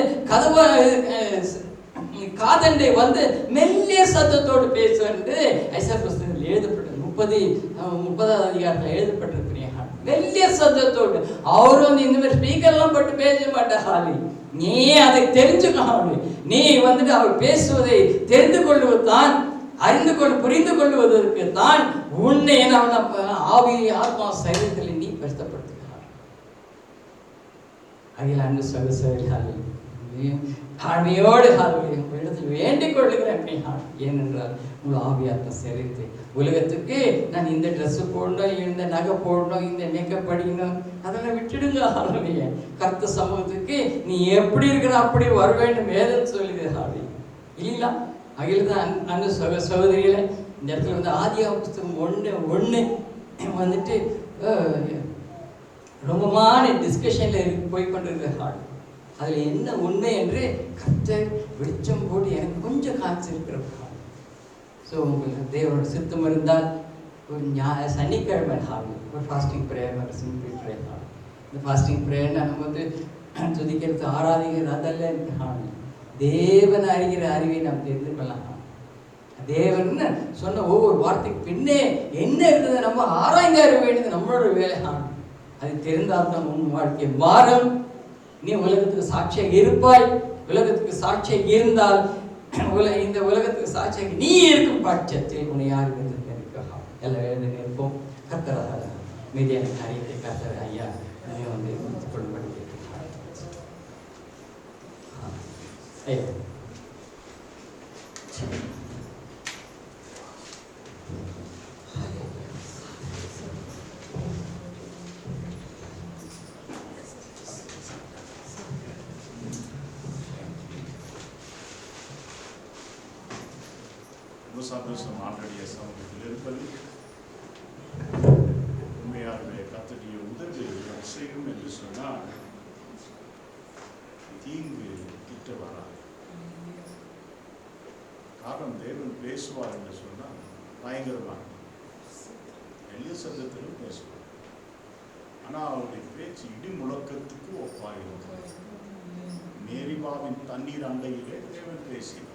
காதண்டை மெல்லிய சத்தத்தோடு பேசுவது ஐசா புஸ்தகத்தில் எழுதப்பட்டது. 30வது அதிகாரத்தில் எழுதப்பட்டிருக்கிறேன். மெல்லிய சத்தத்தோடு அவர் இந்த மாதிரி ஸ்பீக்கர்லாம் போட்டு பேச மாட்டார். நீ அதை தெரிஞ்சுக்கணும். நீ அவர் பேசுவதை தெரிந்து கொள்வதுதான், அறிந்து கொண்டு புரிந்து கொள்வதற்கு தான் உன்னை ஆவி ஆத்மா சரீரத்தில் நீ பரிசுத்தப்படுத்துகிறார். அகில அன்பு சகோதரர்களே, தாழ்மையோடு இடத்தில் வேண்டிக் கொள்ளுகிறேன். ஏனென்றால் உங்கள் ஆவி ஆத்மா சரீரத்தை உலகத்துக்கு நான் இந்த ட்ரெஸ் போடணும், இந்த நகை போடணும், இந்த மேக்கப் படிக்கணும், அதெல்லாம் விட்டுடுங்க. ஆளுமைய கர்த்த சமூகத்துக்கு நீ எப்படி இருக்கிற அப்படி வர வேண்டும் வேதம் சொல்லுகிறாள் இல்லைங்களா? அகில்தான் அன்பு சகோதரிகளை இந்த இடத்துல ஆதியாகம புஸ்தகம் 1:1 ரொம்பமான டிஸ்கஷனில் போய் கொண்டிருக்கிறாள். அதில் என்ன உண்மை என்று கர்த்தர் வெளிச்சம் போட்டு எனக்கு கொஞ்சம் காய்ச்சிருக்கிறார். ஸோ உங்களுக்கு தேவனோட சித்தம் இருந்தால் ஒரு சனிக்கிழமை ஒரு ஃபாஸ்டிங் ப்ரேயர், சிம்பிள் ப்ரேயர். இந்த ஃபாஸ்டிங் ப்ரேயர் நம்ம துதிக்கிறது ஆராதிக்கிறது அதெல்லாம் தேவன் அறிகிற அறிவை நாம் தெரிந்து கொள்ளலாம். தேவன் சொன்ன ஒவ்வொரு வார்த்தைக்கு பின்னே என்ன இருக்குது நம்ம ஆராய்ந்து அறிய வேண்டியது நம்மளோட வேலை. அது தெரிந்தால்தான் உன் வாழ்க்கை மாறும். நீ உலகத்துக்கு சாட்சியாக இருப்பாய். உலகத்துக்கு சாட்சியாக இருந்தால் இந்த உலகத்துக்கு சாட்சியாக நீ இருக்கும் பட்சத்தில் உன்னை யார் இருக்கலாம். எல்லாம் எழுதி நிற்போம். கர்த்தராக மீதியான காரியத்தை கர்த்தர் ஐயா முடித்துக் கொள்ளும்படி கேட்டுக்கிறார். ஐயா சந்தோஷம் ஆண்டடிய சமூகத்தில் இருப்பது. உண்மையாகவே கர்த்தருடைய உதவி செய்யும் என்று சொன்னால் தீங்கு கிட்ட வராது. காரணம் தேவன் பேசுவார் என்று சொன்னால் பயங்கரமாக எளிய சத்தத்திலும் பேசுவார். ஆனால் அவருடைய பேச்சு இடி முழக்கத்துக்கு ஒப்பாயிருக்கிறது. மேரிபாவின் தண்ணீர் அண்டையிலே தேவன் பேசினார்.